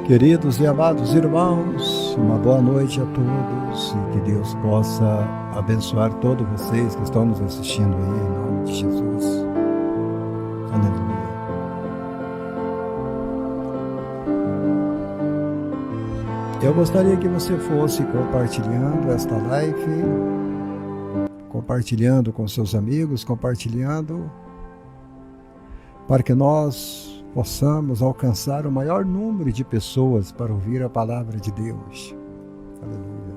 Queridos e amados irmãos, uma boa noite a todos e que Deus possa abençoar todos vocês que estão nos assistindo aí, em nome de Jesus. Aleluia. Eu gostaria que você fosse compartilhando esta live, compartilhando com seus amigos, compartilhando, para que nós possamos alcançar o maior número de pessoas para ouvir a palavra de Deus. Aleluia.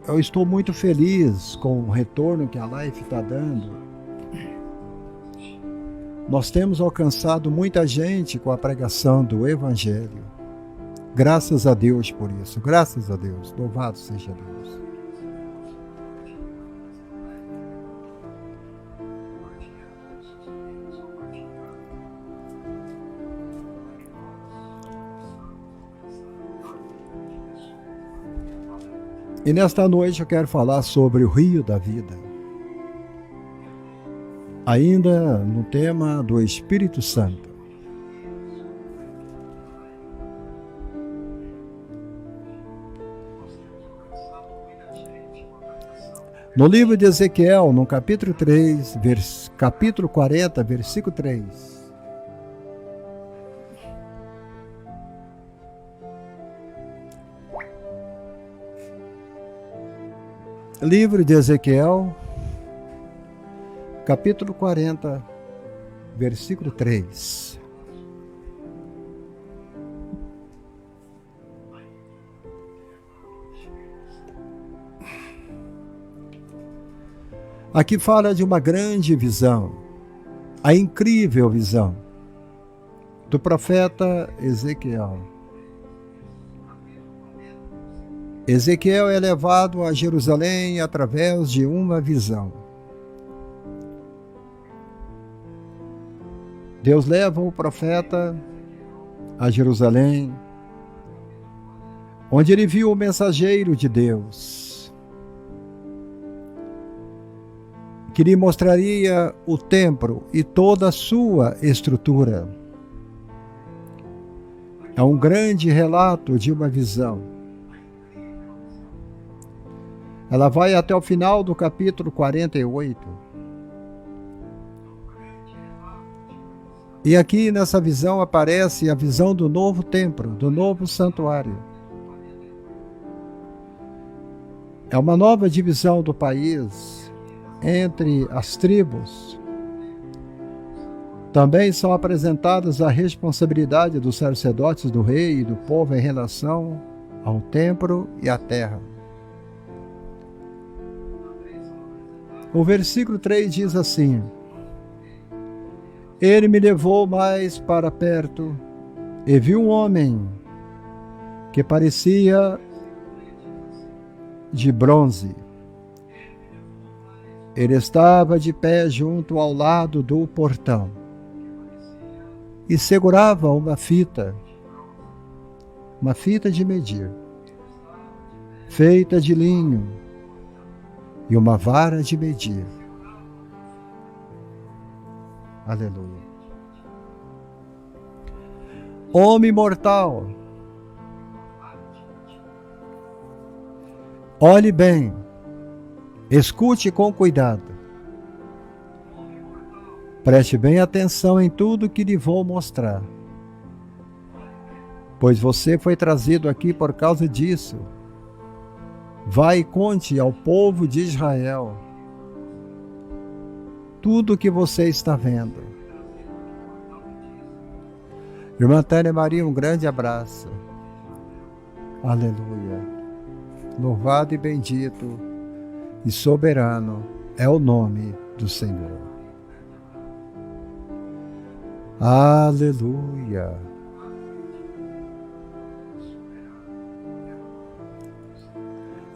Eu estou muito feliz com o retorno que a live está dando. Nós temos alcançado muita gente com a pregação do Evangelho. Graças a Deus por isso, graças a Deus, louvado seja Deus. E nesta noite eu quero falar sobre o rio da vida. Ainda no tema do Espírito Santo. No livro de Ezequiel, no capítulo 3, capítulo 40, versículo 3. Livro de Ezequiel, capítulo 40, versículo 3. Aqui fala de uma grande visão, a incrível visão do profeta Ezequiel. Ezequiel é levado a Jerusalém através de uma visão. Deus leva o profeta a Jerusalém, onde ele viu o mensageiro de Deus, que lhe mostraria o templo e toda a sua estrutura. É um grande relato de uma visão. Ela vai até o final do capítulo 48. E aqui nessa visão aparece a visão do novo templo, do novo santuário. É uma nova divisão do país entre as tribos. Também são apresentadas a responsabilidade dos sacerdotes do rei e do povo em relação ao templo e à terra. O versículo 3 diz assim: Ele me levou mais para perto e viu um homem que parecia de bronze. Ele estava de pé junto ao lado do portão e segurava uma fita de medir, feita de linho, e uma vara de medir. Aleluia. Homem mortal, olhe bem, escute com cuidado. Preste bem atenção em tudo que lhe vou mostrar, pois você foi trazido aqui por causa disso. Vai e conte ao povo de Israel tudo o que você está vendo. Irmã Tânia Maria, um grande abraço. Aleluia. Louvado e bendito e soberano é o nome do Senhor. Aleluia.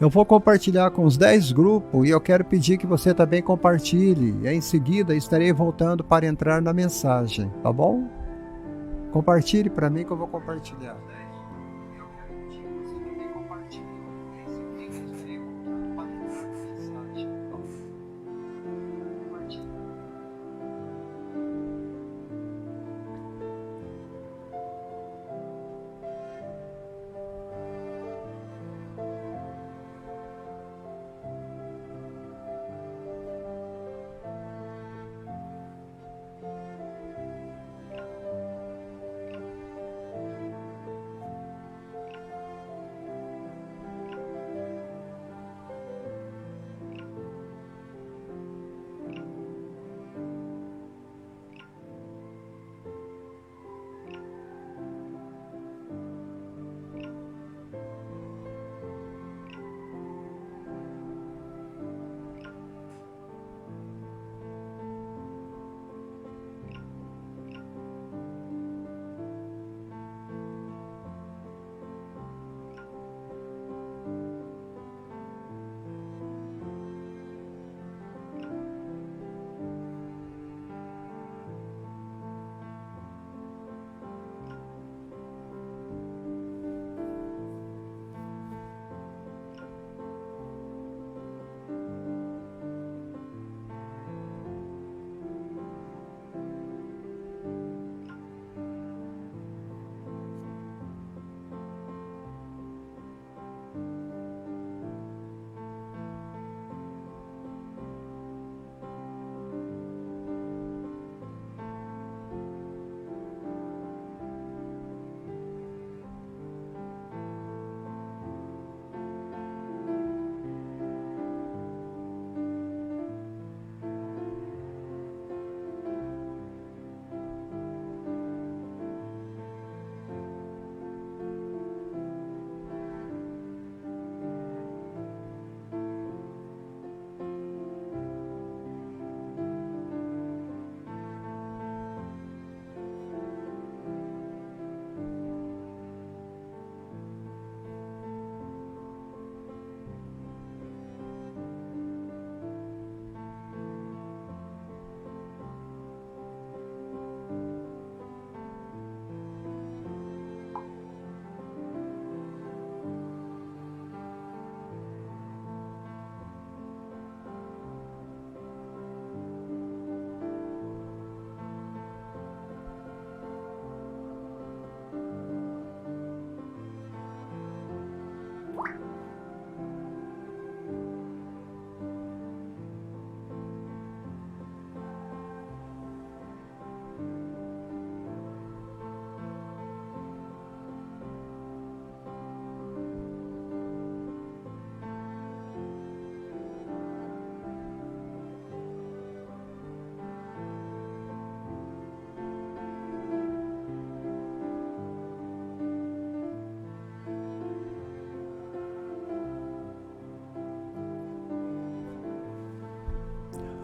Eu vou compartilhar com os 10 grupos e eu quero pedir que você também compartilhe. E em seguida estarei voltando para entrar na mensagem, tá bom? Compartilhe para mim que eu vou compartilhar.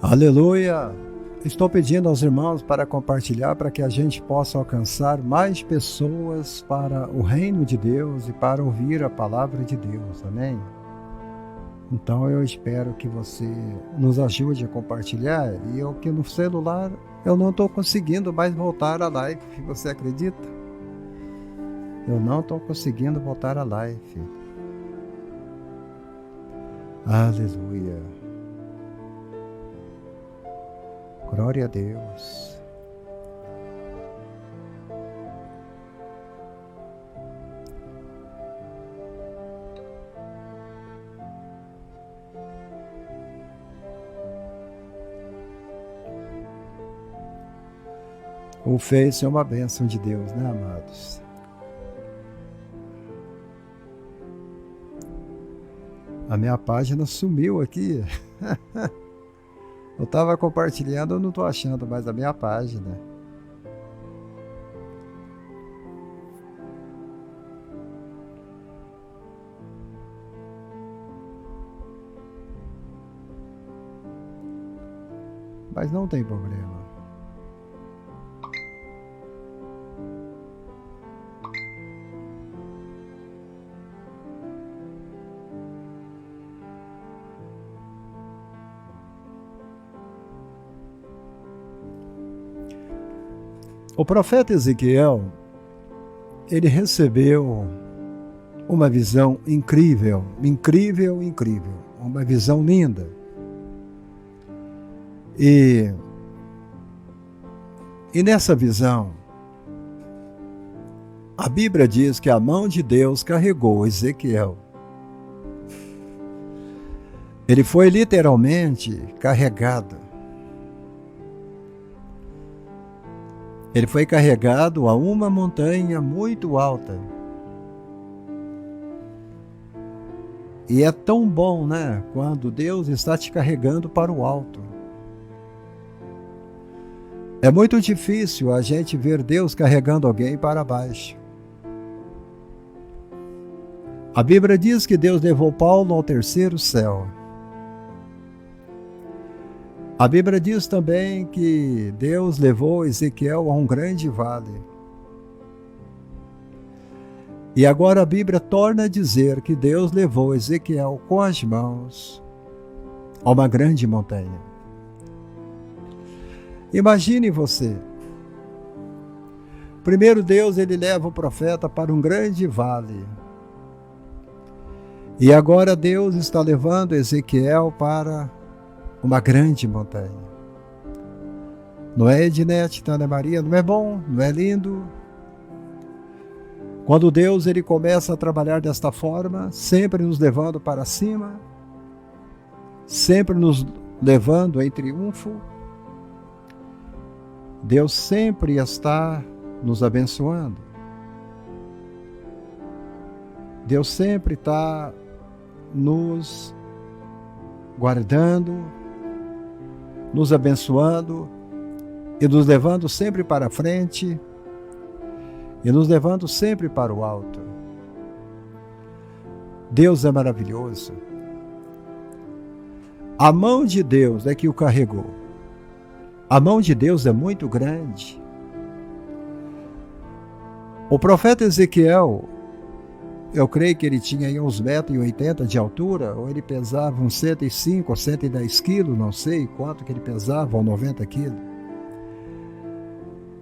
Aleluia! Estou pedindo aos irmãos para compartilhar para que a gente possa alcançar mais pessoas para o reino de Deus e para ouvir a palavra de Deus, amém? Então eu espero que você nos ajude a compartilhar, e eu que no celular eu não estou conseguindo mais voltar à live, você acredita? Eu não estou conseguindo voltar à live. Aleluia! Glória a Deus. O Face é uma bênção de Deus, né, amados? A minha página sumiu aqui. Eu estava compartilhando, eu não estou achando mais a minha página. Mas não tem problema. O profeta Ezequiel, ele recebeu uma visão incrível, incrível, incrível, uma visão linda. E nessa visão, a Bíblia diz que a mão de Deus carregou Ezequiel. Ele foi literalmente carregado. Ele foi carregado a uma montanha muito alta. E é tão bom, né? Quando Deus está te carregando para o alto. É muito difícil a gente ver Deus carregando alguém para baixo. A Bíblia diz que Deus levou Paulo ao terceiro céu. A Bíblia diz também que Deus levou Ezequiel a um grande vale. E agora a Bíblia torna a dizer que Deus levou Ezequiel com as mãos a uma grande montanha. Imagine você. Primeiro Deus, ele leva o profeta para um grande vale. E agora Deus está levando Ezequiel para uma grande montanha. Não é, Ednete, Ana Maria? Não é bom? Não é lindo? Quando Deus ele começa a trabalhar desta forma, sempre nos levando para cima, sempre nos levando em triunfo, Deus sempre está nos abençoando. Deus sempre está nos guardando, nos abençoando e nos levando sempre para frente e nos levando sempre para o alto. Deus é maravilhoso. A mão de Deus é que o carregou. A mão de Deus é muito grande. O profeta Ezequiel, eu creio que ele tinha aí uns 1,80 m de altura, ou ele pesava uns 105 ou 110 quilos, não sei quanto que ele pesava, ou 90 quilos.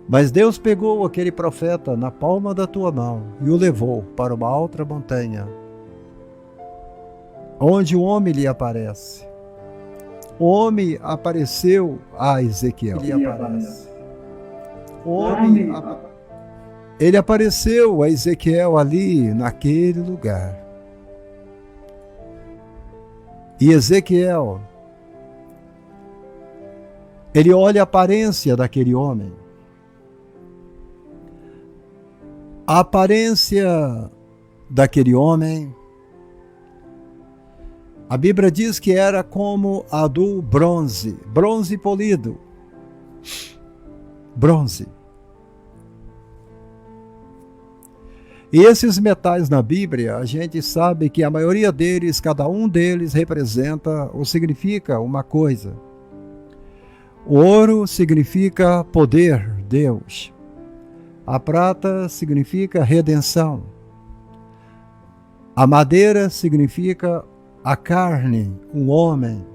Mas Deus pegou aquele profeta na palma da tua mão e o levou para uma outra montanha, onde o homem lhe aparece. O homem apareceu a Ezequiel. Ele apareceu a Ezequiel ali, naquele lugar. E Ezequiel, ele olha a aparência daquele homem. A aparência daquele homem, a Bíblia diz que era como a do bronze, bronze polido. Bronze. E esses metais na Bíblia, a gente sabe que a maioria deles, cada um deles representa ou significa uma coisa. O ouro significa poder, Deus. A prata significa redenção. A madeira significa a carne, o homem.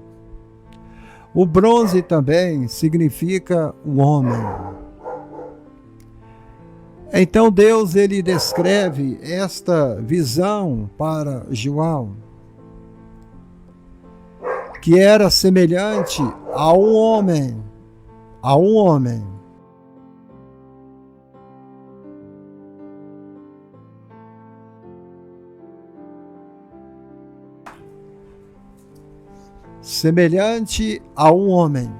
O bronze também significa o homem. Então Deus ele descreve esta visão para João, que era semelhante a um homem, semelhante a um homem.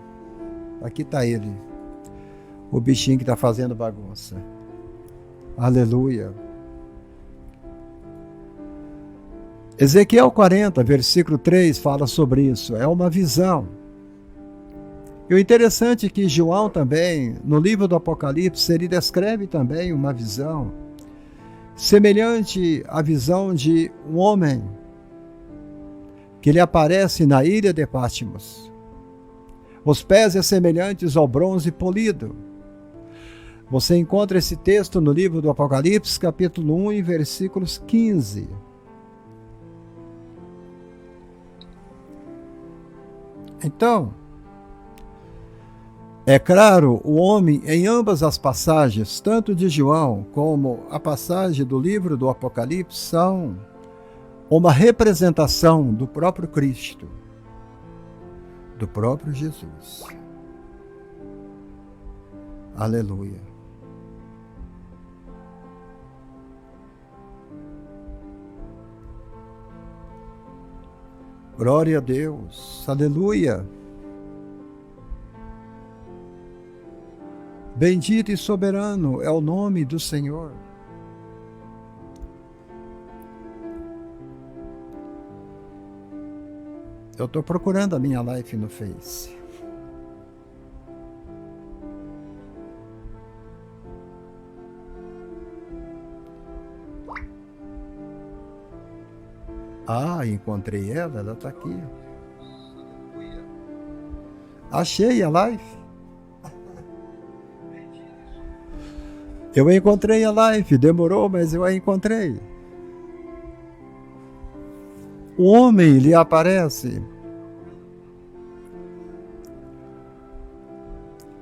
Aqui está ele, o bichinho que está fazendo bagunça. Aleluia. Ezequiel 40, versículo 3, fala sobre isso. É uma visão. E o interessante é que João também, no livro do Apocalipse, ele descreve também uma visão semelhante à visão de um homem, que ele aparece na ilha de Patmos. Os pés é semelhantes ao bronze polido. Você encontra esse texto no livro do Apocalipse, capítulo 1, versículos 15. Então, é claro, o homem em ambas as passagens, tanto de João como a passagem do livro do Apocalipse, são uma representação do próprio Cristo, do próprio Jesus. Aleluia. Glória a Deus. Aleluia. Bendito e soberano é o nome do Senhor. Eu estou procurando a minha live no Face. Ah, encontrei ela, ela está aqui. Achei a live. Eu encontrei a live, demorou, mas eu a encontrei. O homem lhe aparece.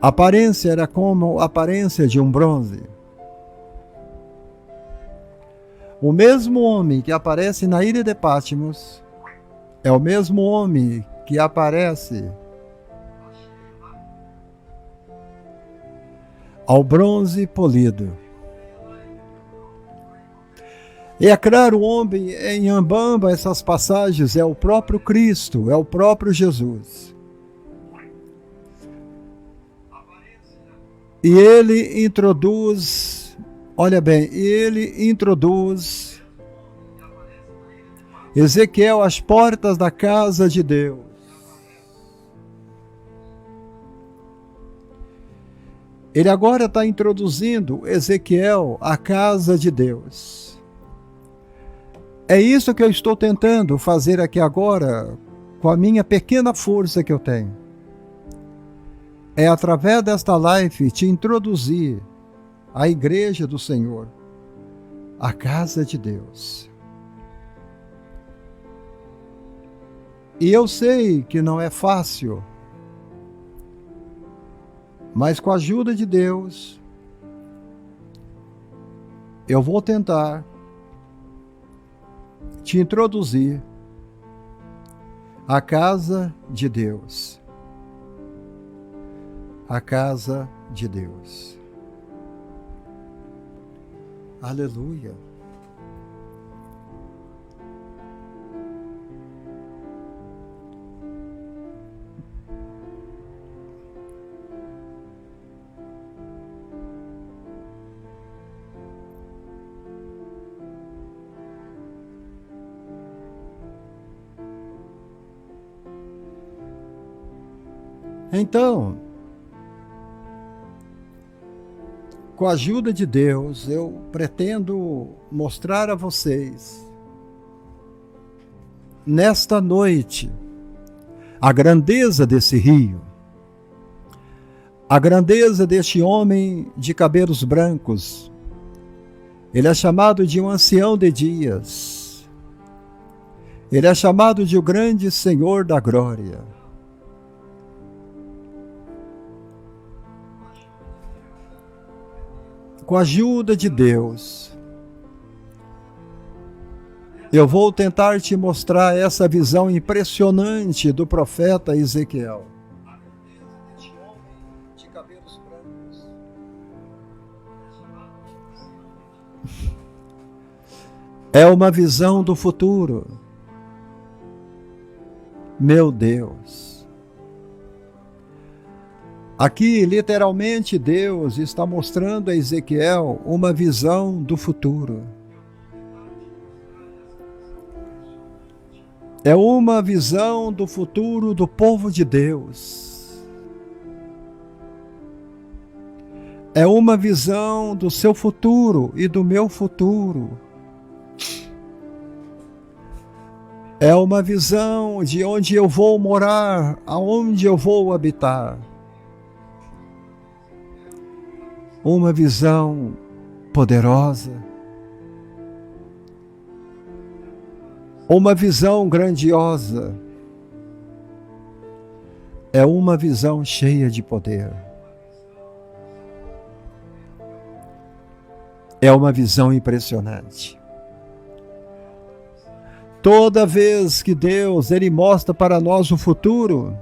A aparência era como a aparência de um bronze. O mesmo homem que aparece na ilha de Patmos é o mesmo homem que aparece ao bronze polido. E é claro, o homem em ambas essas passagens é o próprio Cristo, é o próprio Jesus. E ele introduz, olha bem, ele introduz Ezequiel às portas da casa de Deus. Ele agora está introduzindo Ezequiel à casa de Deus. É isso que eu estou tentando fazer aqui agora, com a minha pequena força que eu tenho. É através desta live te introduzir à igreja do Senhor, à casa de Deus. E eu sei que não é fácil, mas com a ajuda de Deus, eu vou tentar te introduzir à casa de Deus. A casa de Deus. Aleluia. Então, com a ajuda de Deus, eu pretendo mostrar a vocês, nesta noite, a grandeza desse rio, A grandeza deste homem de cabelos brancos. Ele é chamado de um ancião de dias. Ele é chamado de o grande Senhor da glória. Com a ajuda de Deus, eu vou tentar te mostrar essa visão impressionante do profeta Ezequiel. É uma visão do futuro. Meu Deus. Aqui, literalmente, Deus está mostrando a Ezequiel uma visão do futuro. É uma visão do futuro do povo de Deus. É uma visão do seu futuro e do meu futuro. É uma visão de onde eu vou morar, aonde eu vou habitar. Uma visão poderosa. Uma visão grandiosa. É uma visão cheia de poder. É uma visão impressionante. Toda vez que Deus ele mostra para nós o futuro,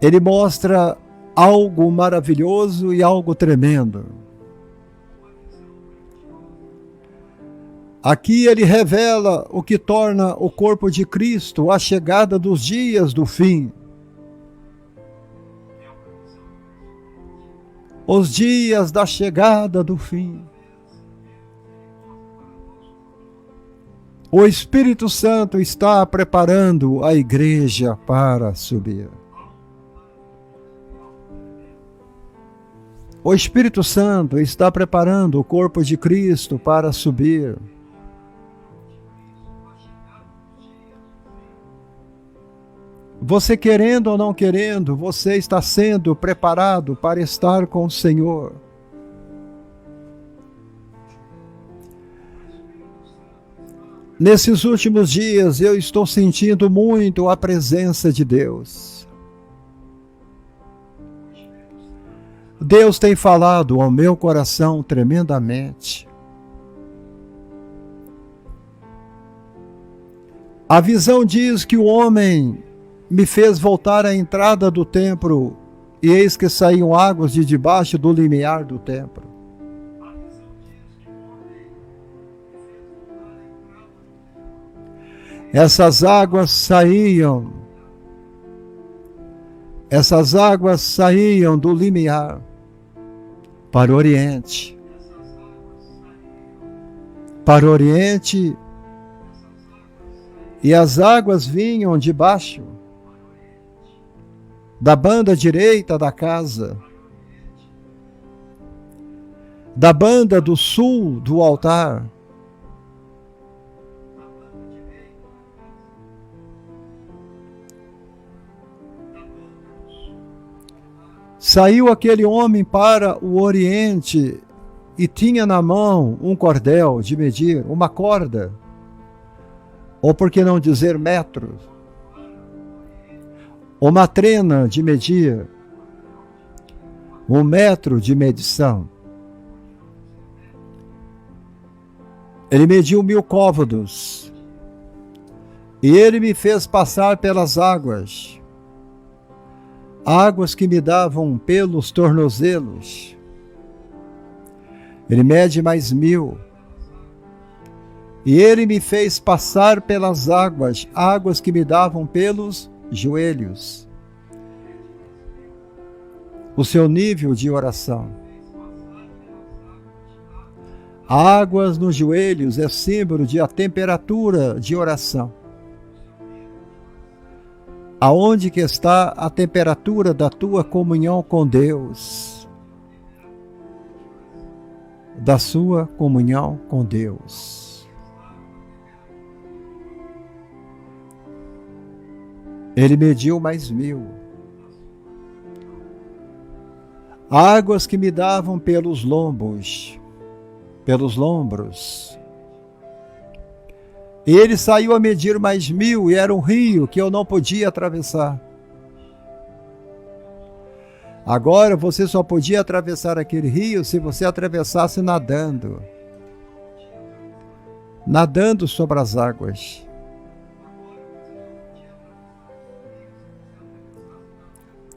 Ele mostra algo maravilhoso e algo tremendo. Aqui ele revela o que torna o corpo de Cristo a chegada dos dias do fim. Os dias da chegada do fim. O Espírito Santo está preparando a igreja para subir. O Espírito Santo está preparando o corpo de Cristo para subir. Você querendo ou não querendo, você está sendo preparado para estar com o Senhor. Nesses últimos dias eu estou sentindo muito a presença de Deus. Deus tem falado ao meu coração tremendamente. A visão diz que o homem me fez voltar à entrada do templo, e eis que saíam águas de debaixo do limiar do templo. Essas águas saíam do limiar para o Oriente. Para o Oriente, e as águas vinham debaixo da banda direita da casa, da banda do sul do altar. Saiu aquele homem para o Oriente e tinha na mão um cordel de medir, uma corda, ou por que não dizer metros, uma trena de medir, um metro de medição. Ele mediu 1000 côvados e ele me fez passar pelas águas. Águas que me davam pelos tornozelos. Ele mede mais 1000. E ele me fez passar pelas águas, águas que me davam pelos joelhos. O seu nível de oração. Águas nos joelhos é símbolo de a temperatura de oração. Aonde que está a temperatura da tua comunhão com Deus? Da sua comunhão com Deus. Ele mediu mais 1000. Águas que me davam pelos lombos. Ele saiu a medir mais 1000 e era um rio que eu não podia atravessar. Agora você só podia atravessar aquele rio se você atravessasse nadando. Nadando sobre as águas.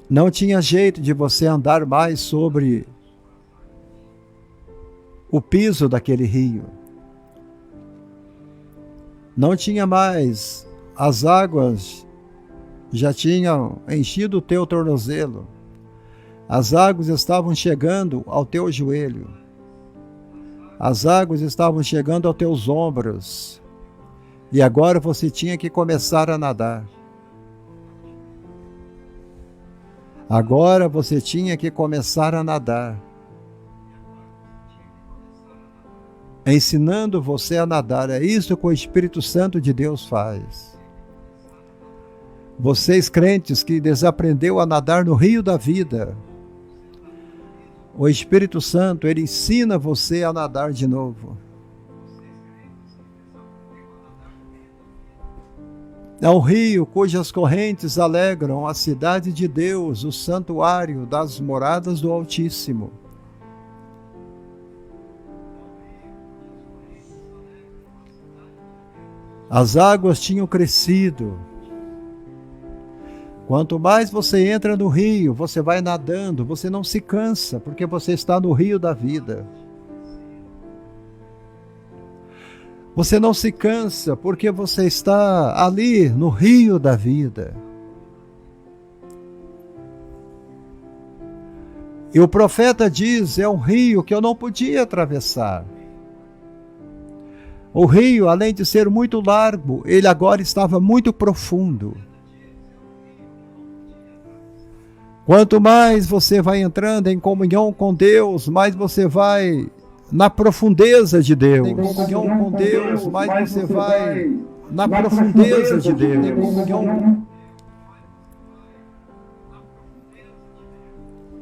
Não tinha jeito de você andar mais sobre o piso daquele rio. Não tinha mais. As águas já tinham enchido o teu tornozelo. As águas estavam chegando ao teu joelho. As águas estavam chegando aos teus ombros. E agora você tinha que começar a nadar. Agora você tinha que começar a nadar. Ensinando você a nadar. É isso que o Espírito Santo de Deus faz. Vocês crentes que desaprendeu a nadar no rio da vida, o Espírito Santo, ele ensina você a nadar de novo. É um rio cujas correntes alegram a cidade de Deus, o santuário das moradas do Altíssimo. As águas tinham crescido. Quanto mais você entra no rio, você vai nadando, você não se cansa, porque você está no rio da vida. Você não se cansa, porque você está ali no rio da vida. E o profeta diz, é um rio que eu não podia atravessar. O rio, além de ser muito largo, ele agora estava muito profundo. Quanto mais você vai entrando em comunhão com Deus, mais você vai na profundeza de Deus. Em comunhão com Deus, mais você vai na profundeza de Deus.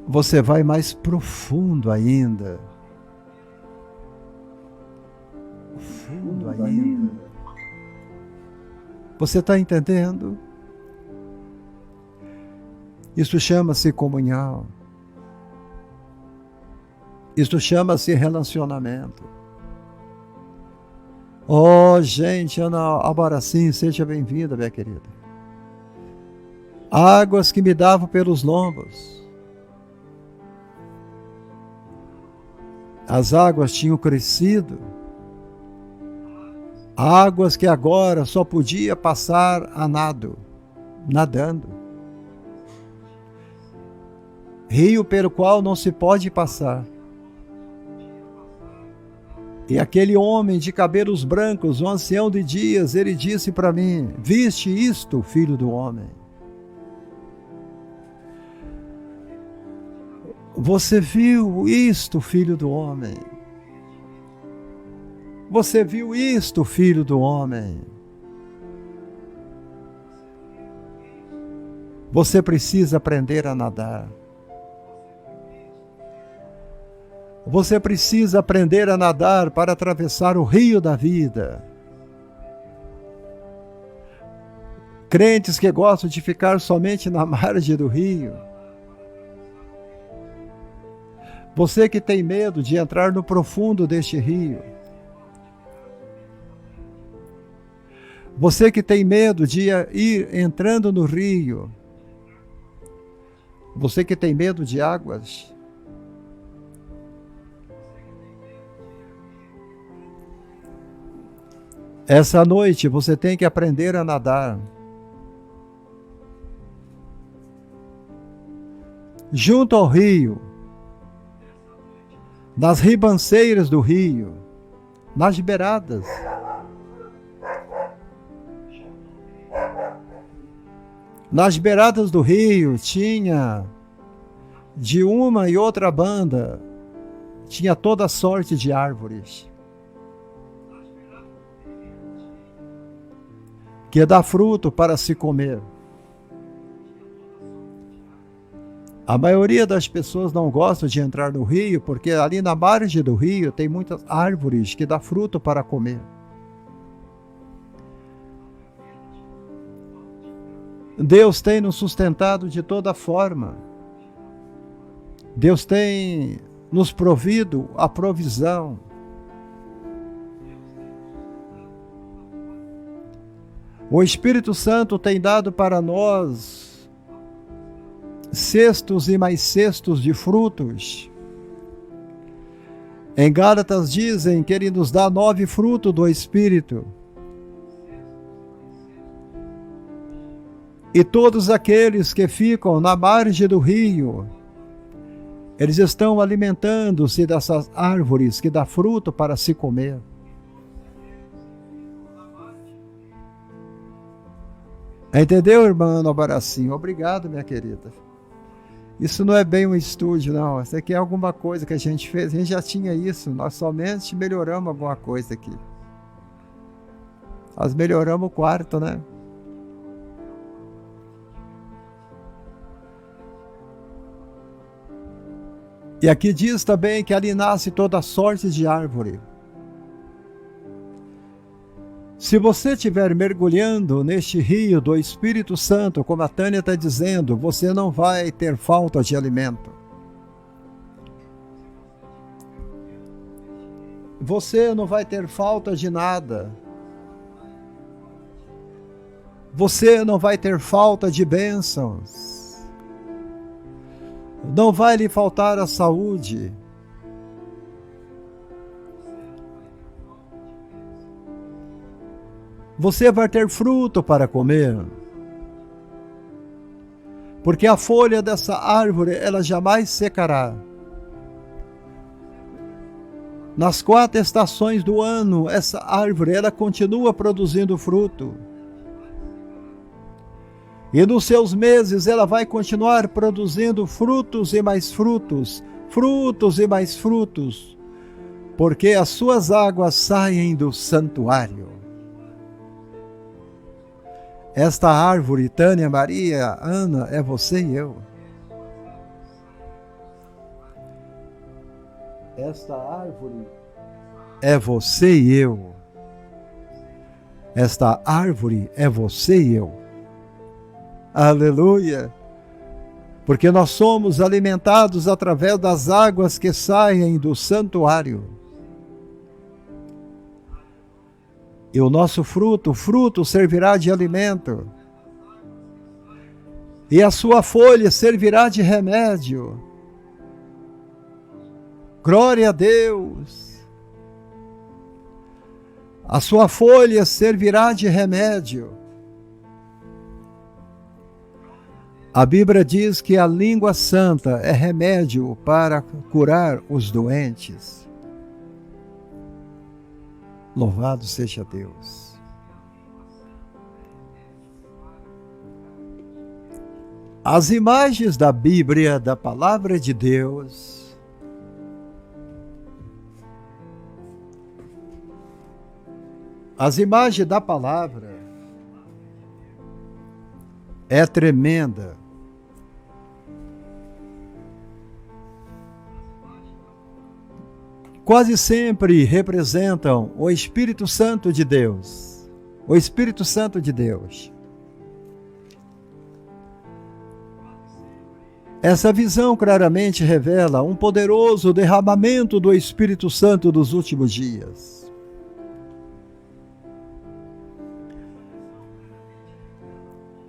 Você vai mais profundo ainda. Profundo ainda. Você está entendendo? Isso chama-se comunhão. Isso chama-se relacionamento. Oh, gente, Ana Albaracim, seja bem-vinda, minha querida. Águas que me davam pelos lombos. As águas tinham crescido. Águas que agora só podia passar a nadando. Rio pelo qual não se pode passar. E aquele homem de cabelos brancos, o ancião de dias, ele disse para mim, viste isto, filho do homem? Você viu isto, filho do homem? Você viu isto, filho do homem? Você precisa aprender a nadar. Você precisa aprender a nadar para atravessar o rio da vida. Crentes que gostam de ficar somente na margem do rio. Você que tem medo de entrar no profundo deste rio. Você que tem medo de ir entrando no rio. Você que tem medo de águas. Essa noite você tem que aprender a nadar. Junto ao rio, nas ribanceiras do rio, nas beiradas. Nas beiradas do rio tinha, de uma e outra banda, tinha toda sorte de árvores. Que dá fruto para se comer. A maioria das pessoas não gosta de entrar no rio, porque ali na margem do rio tem muitas árvores que dão fruto para comer. Deus tem nos sustentado de toda forma. Deus tem nos provido a provisão. O Espírito Santo tem dado para nós cestos e mais cestos de frutos. Em Gálatas dizem que Ele nos dá 9 frutos do Espírito. E todos aqueles que ficam na margem do rio, eles estão alimentando-se dessas árvores que dão fruto para se comer. Entendeu, irmã Ana Baracinho? Obrigado, minha querida. Isso não é bem um estúdio, não. Isso aqui é alguma coisa que a gente fez. A gente já tinha isso. Nós somente melhoramos alguma coisa aqui. Nós melhoramos o quarto, né? E aqui diz também que ali nasce toda sorte de árvore. Se você estiver mergulhando neste rio do Espírito Santo, como a Tânia está dizendo, você não vai ter falta de alimento. Você não vai ter falta de nada. Você não vai ter falta de bênçãos. Não vai lhe faltar a saúde. Você vai ter fruto para comer. Porque a folha dessa árvore, ela jamais secará. Nas 4 estações do ano, essa árvore, ela continua produzindo fruto. E nos seus meses ela vai continuar produzindo frutos e mais frutos, frutos e mais frutos, porque as suas águas saem do santuário. Esta árvore, Tânia, Maria, Ana, é você e eu. Esta árvore é você e eu. Esta árvore é você e eu. Aleluia! Porque nós somos alimentados através das águas que saem do santuário. E o nosso fruto servirá de alimento. E a sua folha servirá de remédio. Glória a Deus! A sua folha servirá de remédio. A Bíblia diz que a língua santa é remédio para curar os doentes. Louvado seja Deus. As imagens da Bíblia, da Palavra de Deus, as imagens da Palavra é tremenda. Quase sempre representam o Espírito Santo de Deus. O Espírito Santo de Deus. Essa visão claramente revela um poderoso derramamento do Espírito Santo dos últimos dias.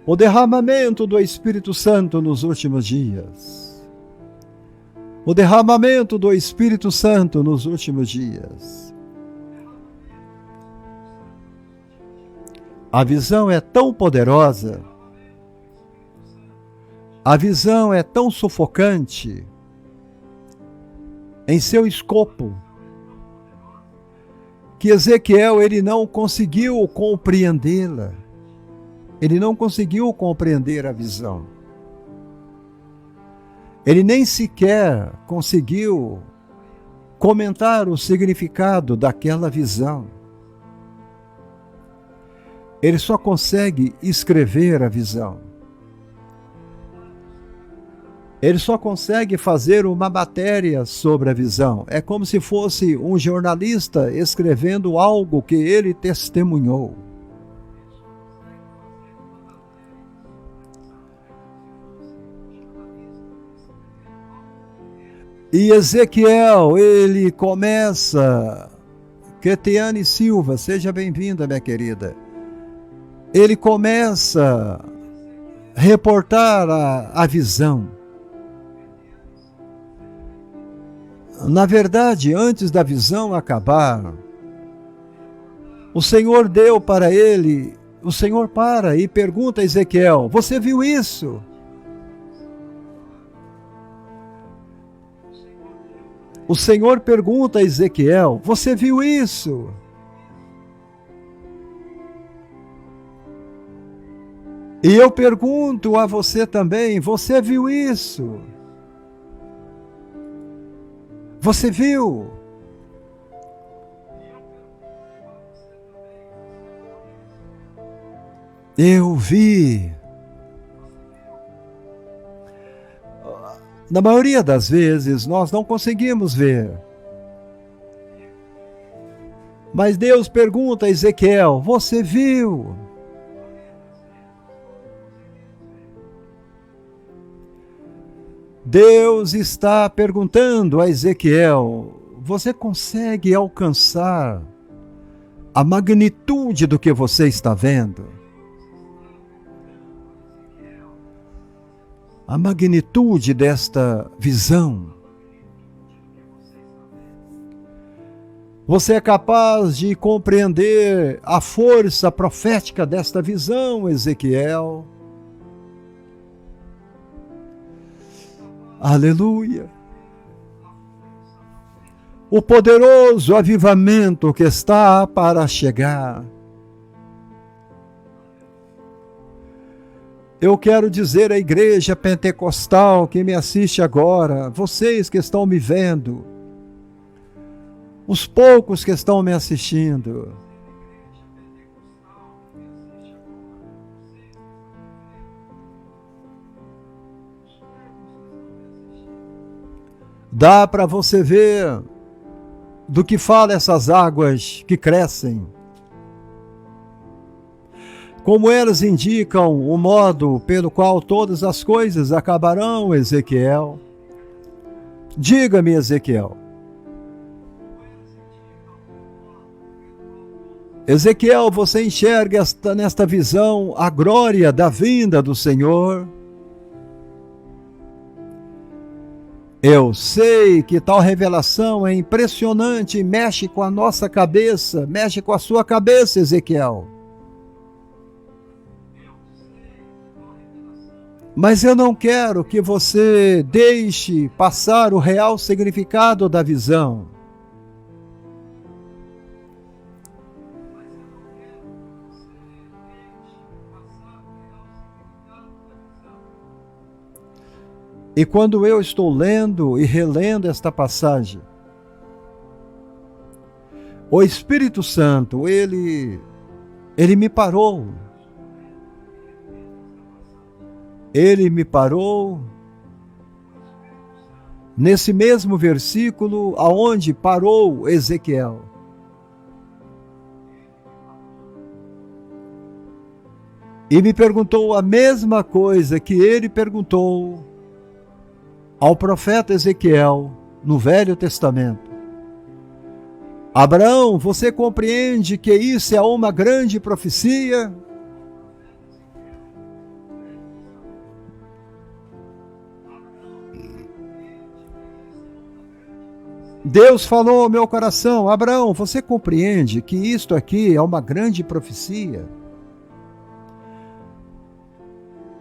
O derramamento do Espírito Santo nos últimos dias. O derramamento do Espírito Santo nos últimos dias. A visão é tão poderosa, a visão é tão sufocante em seu escopo, que Ezequiel ele não conseguiu compreendê-la. Ele não conseguiu compreender a visão. Ele nem sequer conseguiu comentar o significado daquela visão. Ele só consegue escrever a visão. Ele só consegue fazer uma matéria sobre a visão. É como se fosse um jornalista escrevendo algo que ele testemunhou. E Ezequiel, ele começa... Ketiane Silva, seja bem-vinda, minha querida. Ele começa a reportar a visão. Na verdade, antes da visão acabar, o Senhor deu para ele, o Senhor para e pergunta a Ezequiel, você viu isso? O Senhor pergunta a Ezequiel, você viu isso? E eu pergunto a você também, você viu isso? Você viu? Eu vi. Na maioria das vezes, nós não conseguimos ver. Mas Deus pergunta a Ezequiel, você viu? Deus está perguntando a Ezequiel, você consegue alcançar a magnitude do que você está vendo? A magnitude desta visão. Você é capaz de compreender a força profética desta visão, Ezequiel? Aleluia! O poderoso avivamento que está para chegar. Eu quero dizer à igreja pentecostal que me assiste agora, vocês que estão me vendo, os poucos que estão me assistindo, dá para você ver do que fala essas águas que crescem. Como elas indicam o modo pelo qual todas as coisas acabarão, Ezequiel. Diga-me, Ezequiel. Ezequiel, você enxerga nesta visão a glória da vinda do Senhor? Eu sei que tal revelação é impressionante e mexe com a nossa cabeça, mexe com a sua cabeça, Ezequiel. Mas eu não quero que você deixe passar o real significado da visão. E quando eu estou lendo e relendo esta passagem, o Espírito Santo, ele me parou. Ele me parou nesse mesmo versículo aonde parou Ezequiel. E me perguntou a mesma coisa que ele perguntou ao profeta Ezequiel no Velho Testamento. Abraão, você compreende que isso é uma grande profecia? Deus falou ao meu coração, Abraão, você compreende que isto aqui é uma grande profecia?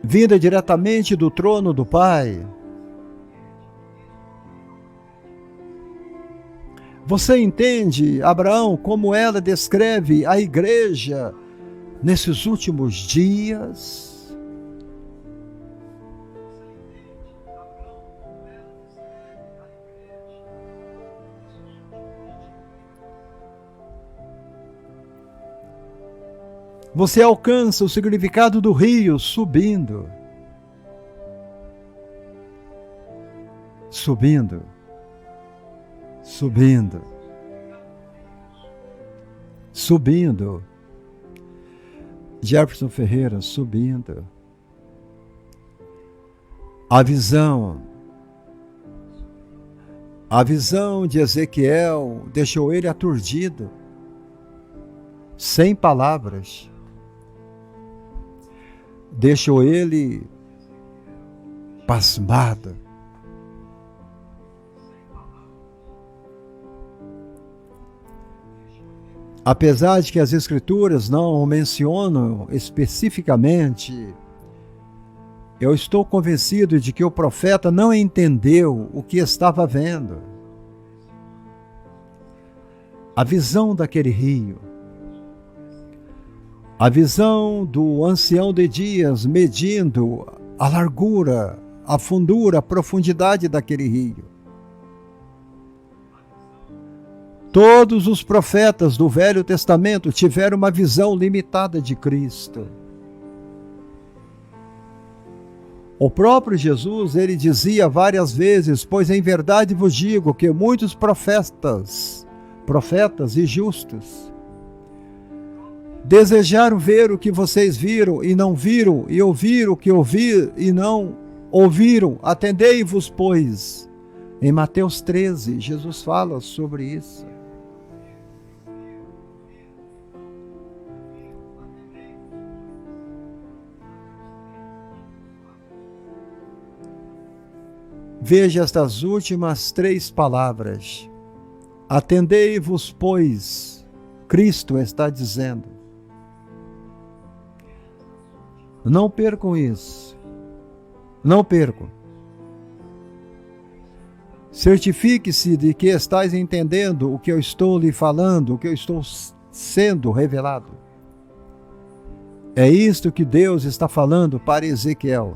Vinda diretamente do trono do Pai. Você entende, Abraão, como ela descreve a igreja nesses últimos dias? Você alcança o significado do rio subindo. subindo, subindo, subindo. Jefferson Ferreira, subindo. A visão de Ezequiel deixou ele aturdido, sem palavras. Deixou ele pasmado. Apesar de que as Escrituras não o mencionam especificamente, eu estou convencido de que o profeta não entendeu o que estava vendo. A visão daquele rio. A visão do ancião de dias medindo a largura, a fundura, a profundidade daquele rio. Todos os profetas do Velho Testamento tiveram uma visão limitada de Cristo. O próprio Jesus, ele dizia várias vezes: pois em verdade vos digo que muitos profetas e justos, desejaram ver o que vocês viram e não viram, e ouvir o que ouvi e não ouviram. Atendei-vos, pois. Em Mateus 13, Jesus fala sobre isso. Veja estas últimas 3 palavras. Atendei-vos, pois. Cristo está dizendo. Não percam isso. Não percam. Certifique-se de que estais entendendo o que eu estou lhe falando, o que eu estou sendo revelado. É isto que Deus está falando para Ezequiel.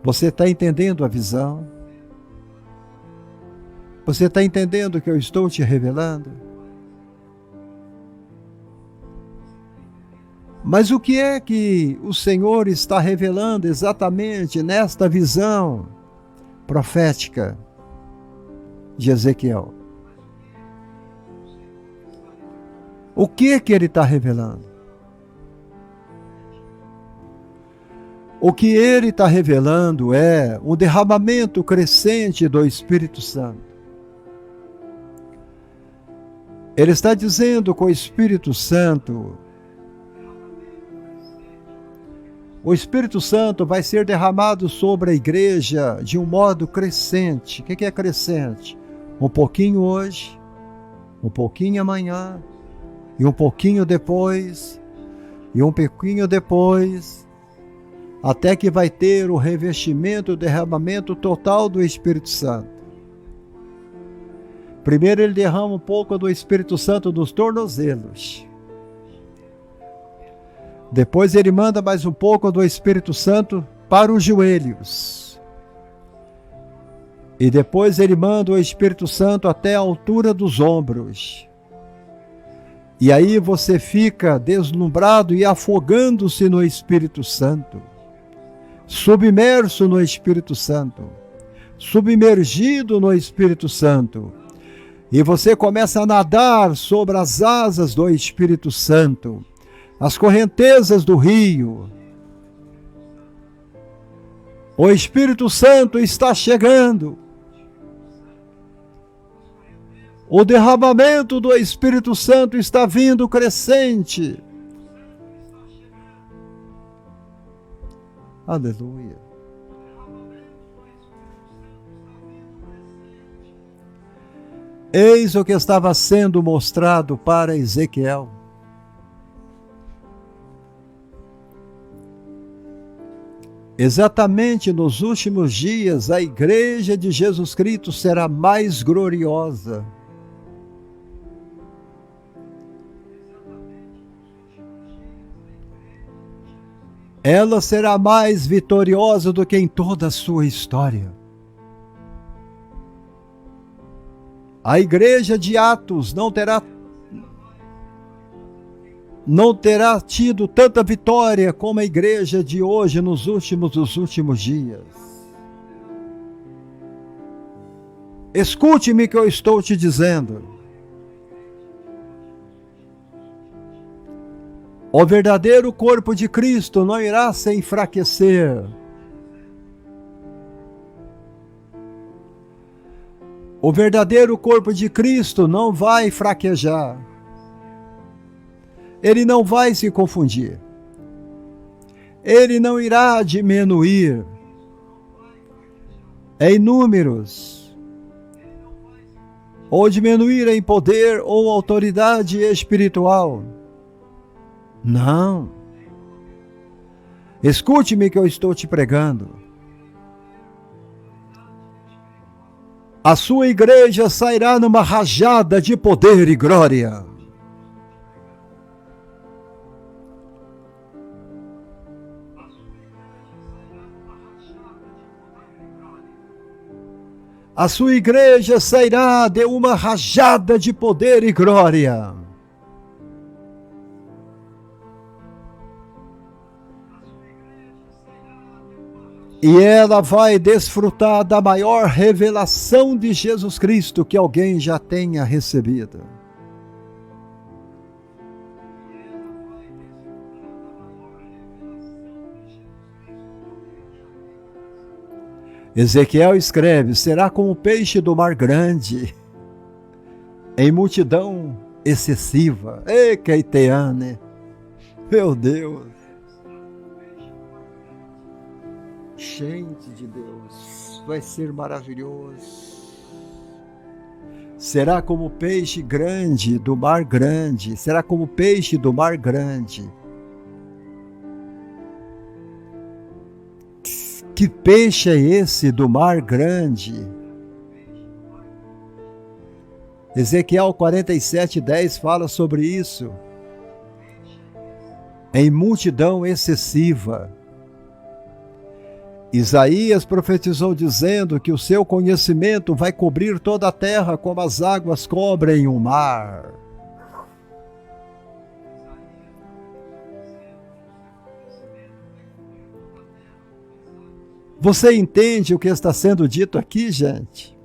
Você está entendendo a visão? Você está entendendo o que eu estou te revelando? Mas o que é que o Senhor está revelando exatamente nesta visão profética de Ezequiel? O que é que ele está revelando? O que ele está revelando é um derramamento crescente do Espírito Santo. Ele está dizendo que o Espírito Santo vai ser derramado sobre a igreja de um modo crescente. O que é crescente? Um pouquinho hoje, um pouquinho amanhã, e um pouquinho depois, e um pouquinho depois, até que vai ter o revestimento, o derramamento total do Espírito Santo. Primeiro ele derrama um pouco do Espírito Santo nos tornozelos. Depois ele manda mais um pouco do Espírito Santo para os joelhos. E depois ele manda o Espírito Santo até a altura dos ombros. E aí você fica deslumbrado e afogando-se no Espírito Santo. Submerso no Espírito Santo, submergido no Espírito Santo, e você começa a nadar sobre as asas do Espírito Santo, as correntezas do rio. O Espírito Santo está chegando. O derramamento do Espírito Santo está vindo crescente. Aleluia. Eis o que estava sendo mostrado para Ezequiel. Exatamente nos últimos dias, a igreja de Jesus Cristo será mais gloriosa. Ela será mais vitoriosa do que em toda a sua história. A igreja de Atos não terá tido tanta vitória como a igreja de hoje nos últimos dias. Escute-me que eu estou te dizendo. O verdadeiro corpo de Cristo não irá se enfraquecer. O verdadeiro corpo de Cristo não vai fraquejar. Ele não vai se confundir. Ele não irá diminuir em números, ou diminuir em poder ou autoridade espiritual. Não. Escute-me que eu estou te pregando. A sua igreja sairá numa rajada de poder e glória. A sua igreja sairá de uma rajada de poder e glória. E ela vai desfrutar da maior revelação de Jesus Cristo que alguém já tenha recebido. Ezequiel escreve: será como o peixe do mar grande, em multidão excessiva. Ei, Keiteane, meu Deus. Gente de Deus, vai ser maravilhoso. Será como o peixe grande do mar grande. Será como o peixe do mar grande. Que peixe é esse do mar grande? Ezequiel 47:10 fala sobre isso. Em multidão excessiva. Isaías profetizou dizendo que o seu conhecimento vai cobrir toda a terra como as águas cobrem o mar. Você entende o que está sendo dito aqui, gente?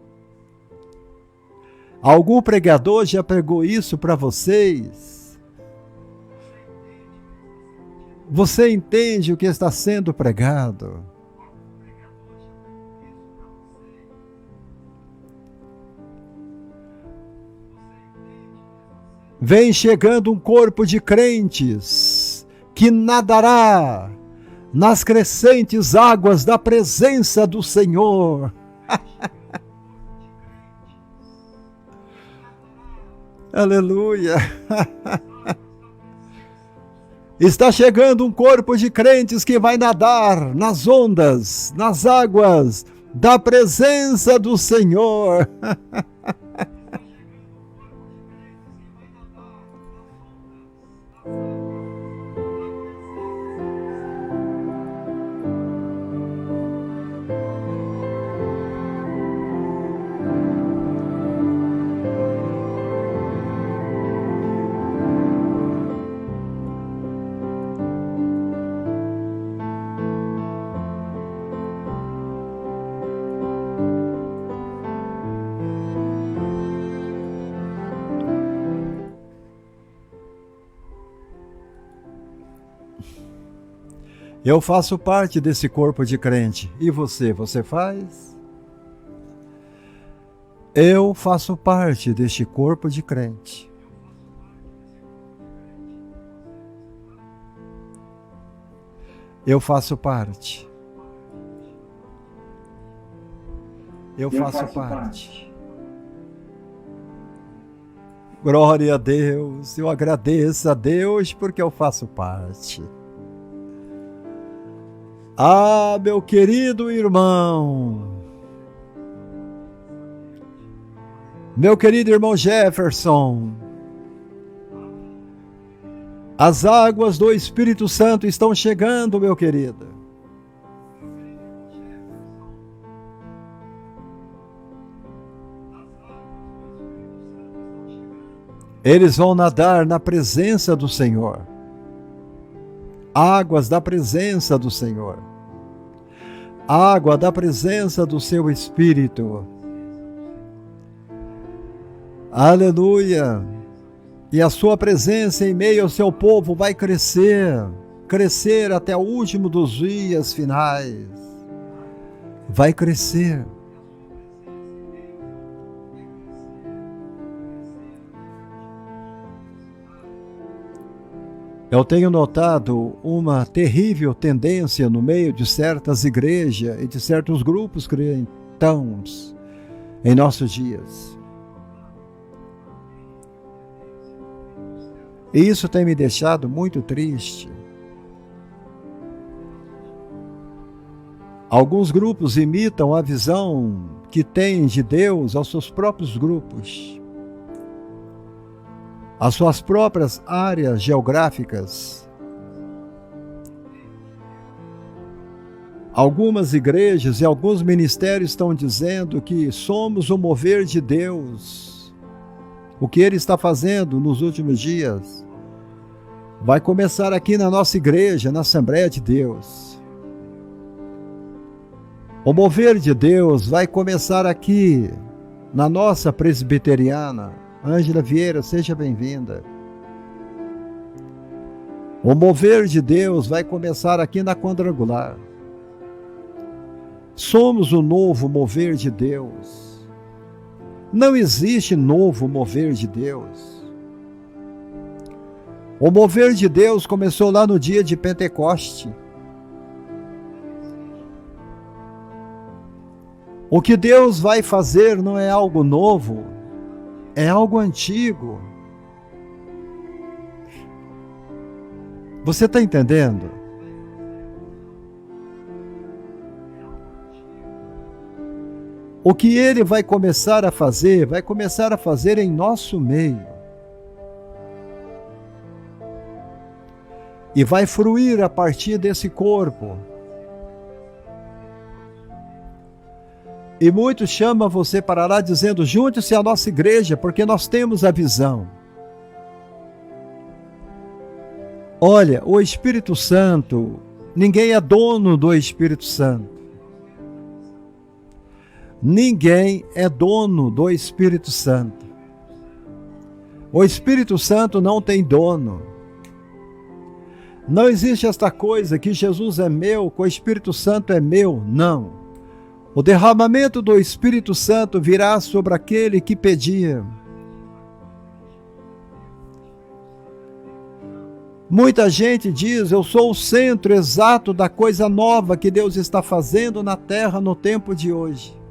Algum pregador já pregou isso para vocês? Você entende o que está sendo pregado? Vem chegando um corpo de crentes que nadará nas crescentes águas da presença do Senhor. Aleluia! Está chegando um corpo de crentes que vai nadar nas ondas, nas águas da presença do Senhor. Eu faço parte desse corpo de crente. E você faz? Eu faço parte deste corpo de crente. Eu faço parte. Eu faço parte. Glória a Deus. Eu agradeço a Deus porque eu faço parte. Ah, meu querido irmão, meu querido irmão Jefferson, as águas do Espírito Santo estão chegando, meu querido. Eles vão nadar na presença do Senhor. Águas da presença do Senhor. Água da presença do seu Espírito. Aleluia! E a sua presença em meio ao seu povo vai crescer, crescer até o último dos dias finais. Vai crescer. Eu tenho notado uma terrível tendência no meio de certas igrejas e de certos grupos cristãos em nossos dias. E isso tem me deixado muito triste. Alguns grupos imitam a visão que têm de Deus aos seus próprios grupos, às suas próprias áreas geográficas. Algumas igrejas e alguns ministérios estão dizendo que somos o mover de Deus. O que Ele está fazendo nos últimos dias vai começar aqui na nossa igreja, na Assembleia de Deus. O mover de Deus vai começar aqui na nossa presbiteriana. Ângela Vieira, seja bem-vinda. O mover de Deus vai começar aqui na Quadrangular. Somos o novo mover de Deus. Não existe novo mover de Deus. O mover de Deus começou lá no dia de Pentecoste. O que Deus vai fazer não é algo novo, é algo antigo. Você está entendendo? O que Ele vai começar a fazer em nosso meio. E vai fruir a partir desse corpo. E muitos chamam você para lá dizendo, junte-se à nossa igreja, porque nós temos a visão. Olha, o Espírito Santo, ninguém é dono do Espírito Santo. Ninguém é dono do Espírito Santo. O Espírito Santo não tem dono. Não existe esta coisa que Jesus é meu, que o Espírito Santo é meu. Não. O derramamento do Espírito Santo virá sobre aquele que pedir. Muita gente diz, eu sou o centro exato da coisa nova que Deus está fazendo na terra no tempo de hoje.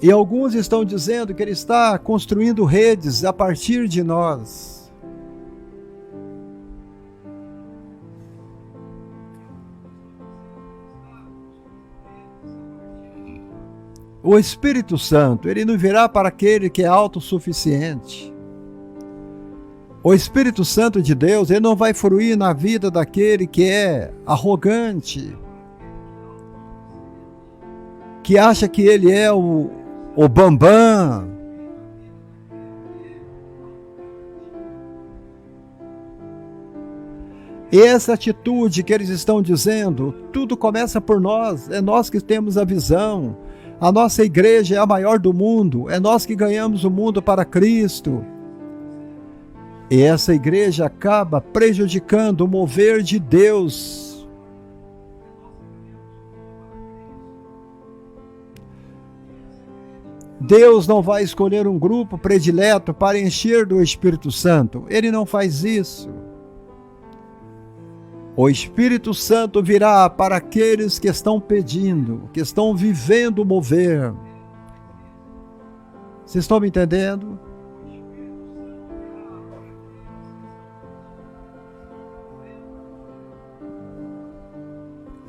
E alguns estão dizendo que Ele está construindo redes a partir de nós. O Espírito Santo, Ele não virá para aquele que é autossuficiente. O Espírito Santo de Deus, Ele não vai fruir na vida daquele que é arrogante, que acha que ele é o bambam. E essa atitude que eles estão dizendo, tudo começa por nós, é nós que temos a visão, a nossa igreja é a maior do mundo, é nós que ganhamos o mundo para Cristo. E essa igreja acaba prejudicando o mover de Deus. Deus não vai escolher um grupo predileto para encher do Espírito Santo. Ele não faz isso. O Espírito Santo virá para aqueles que estão pedindo, que estão vivendo o mover. Vocês estão me entendendo?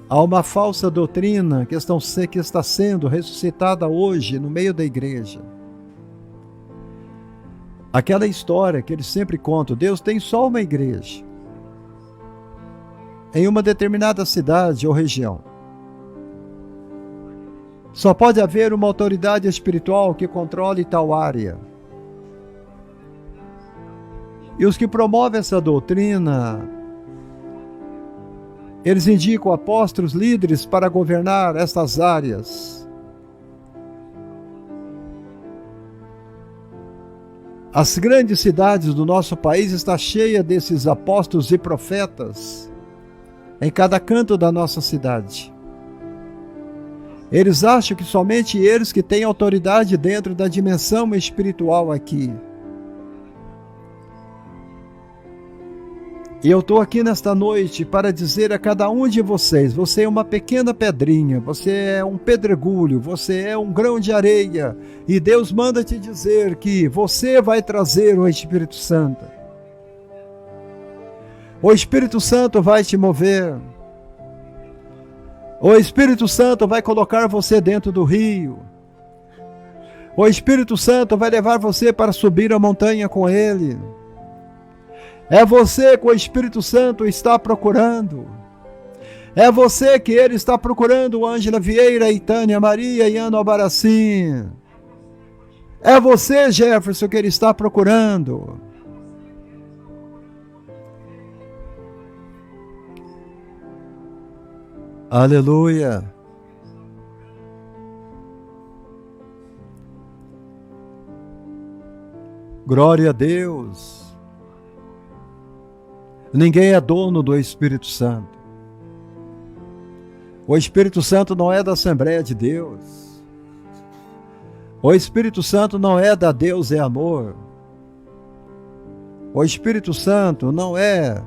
Há uma falsa doutrina que está sendo ressuscitada hoje no meio da igreja. Aquela história que eles sempre contam, Deus tem só uma igreja em uma determinada cidade ou região. Só pode haver uma autoridade espiritual que controle tal área. E os que promovem essa doutrina, Eles indicam apóstolos, líderes para governar estas áreas. As grandes cidades do nosso país estão cheias desses apóstolos e profetas em cada canto da nossa cidade. Eles acham que somente eles que têm autoridade dentro da dimensão espiritual aqui. E eu estou aqui nesta noite para dizer a cada um de vocês, você é uma pequena pedrinha, você é um pedregulho, você é um grão de areia, e Deus manda te dizer que você vai trazer o Espírito Santo. O Espírito Santo vai te mover. O Espírito Santo vai colocar você dentro do rio. O Espírito Santo vai levar você para subir a montanha com Ele. É você que o Espírito Santo está procurando. É você que Ele está procurando, Ângela Vieira, e Tânia Maria e Ana Albaracim. É você, Jefferson, que Ele está procurando. Aleluia. Glória a Deus. Ninguém é dono do Espírito Santo. O Espírito Santo não é da Assembleia de Deus. O Espírito Santo não é da Deus é Amor. O Espírito Santo não é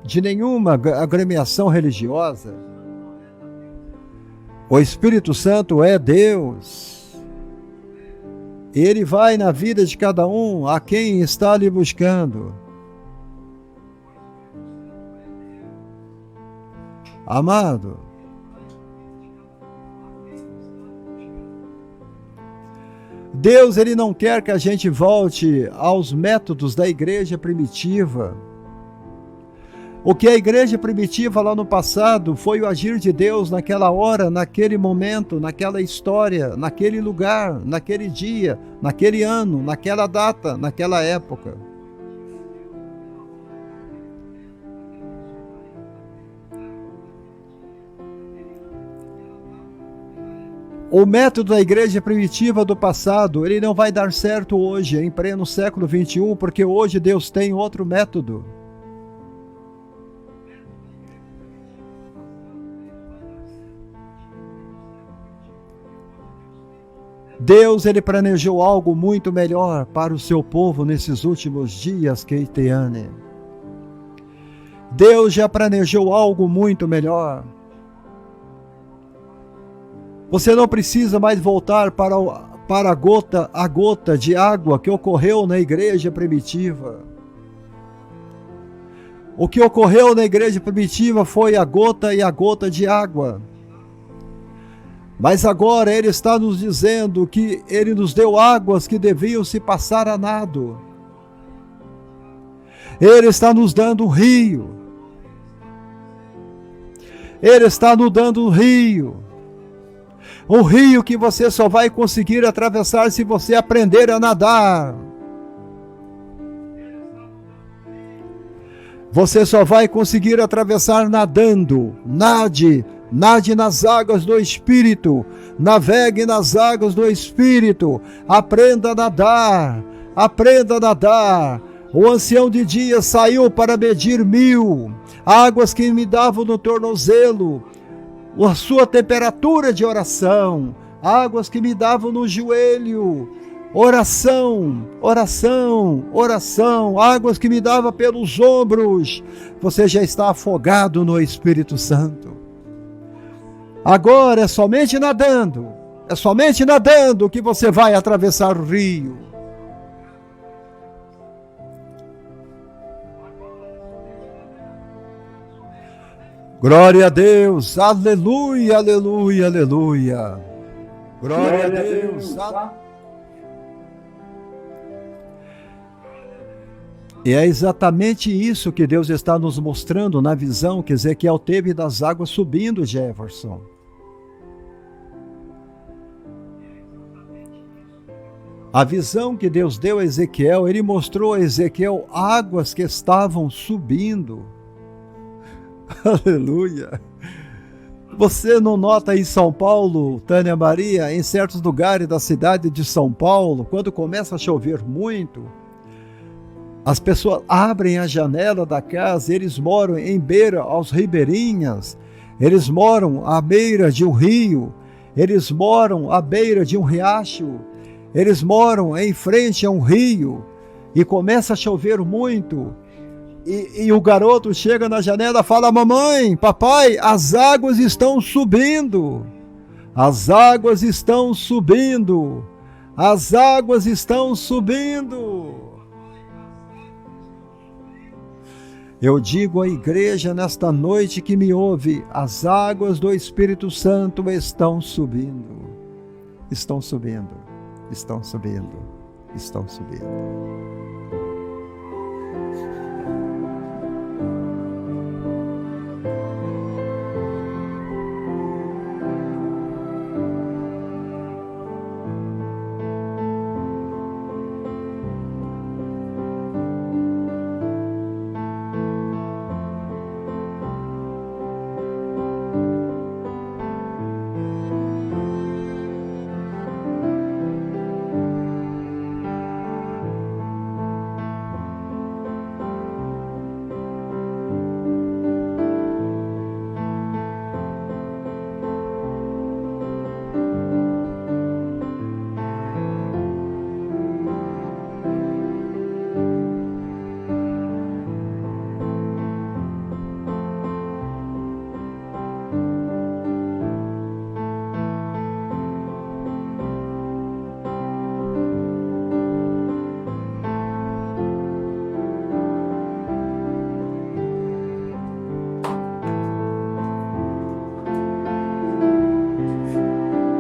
de nenhuma agremiação religiosa. O Espírito Santo é Deus. Ele vai na vida de cada um a quem está lhe buscando. Amado, Deus, Ele não quer que a gente volte aos métodos da igreja primitiva. O que a igreja primitiva lá no passado foi o agir de Deus naquela hora, naquele momento, naquela história, naquele lugar, naquele dia, naquele ano, naquela data, naquela época. O método da igreja primitiva do passado, ele não vai dar certo hoje, em pleno século XXI, porque hoje Deus tem outro método. Deus, Ele planejou algo muito melhor para o seu povo nesses últimos dias, Keitiane. Deus já planejou algo muito melhor. Você não precisa mais voltar para a gota de água que ocorreu na igreja primitiva. O que ocorreu na igreja primitiva foi a gota de água. Mas agora Ele está nos dizendo que Ele nos deu águas que deviam se passar a nado. Ele está nos dando um rio. Ele está nos dando um rio. Um rio que você só vai conseguir atravessar se você aprender a nadar. Você só vai conseguir atravessar nadando. Nade nas águas do Espírito. Navegue nas águas do Espírito. Aprenda a nadar. Aprenda a nadar. O ancião de dias saiu para medir 1000. Águas que me davam no tornozelo. A sua temperatura de oração, águas que me davam no joelho, oração, oração, oração, águas que me davam pelos ombros. Você já está afogado no Espírito Santo. Agora é somente nadando que você vai atravessar o rio. Glória a Deus, aleluia, aleluia, aleluia. Glória a Deus. E é exatamente isso que Deus está nos mostrando na visão que Ezequiel teve das águas subindo, Jefferson. A visão que Deus deu a Ezequiel, Ele mostrou a Ezequiel águas que estavam subindo. Aleluia. Você não nota em São Paulo, Tânia Maria, em certos lugares da cidade de São Paulo, quando começa a chover muito, as pessoas abrem a janela da casa, eles moram em beira aos ribeirinhas, eles moram à beira de um rio, eles moram à beira de um riacho, eles moram em frente a um rio, e começa a chover muito, e o garoto chega na janela e fala: mamãe, papai, as águas estão subindo, as águas estão subindo, as águas estão subindo. Eu digo à igreja nesta noite que me ouve: as águas do Espírito Santo estão subindo, estão subindo, estão subindo, estão subindo.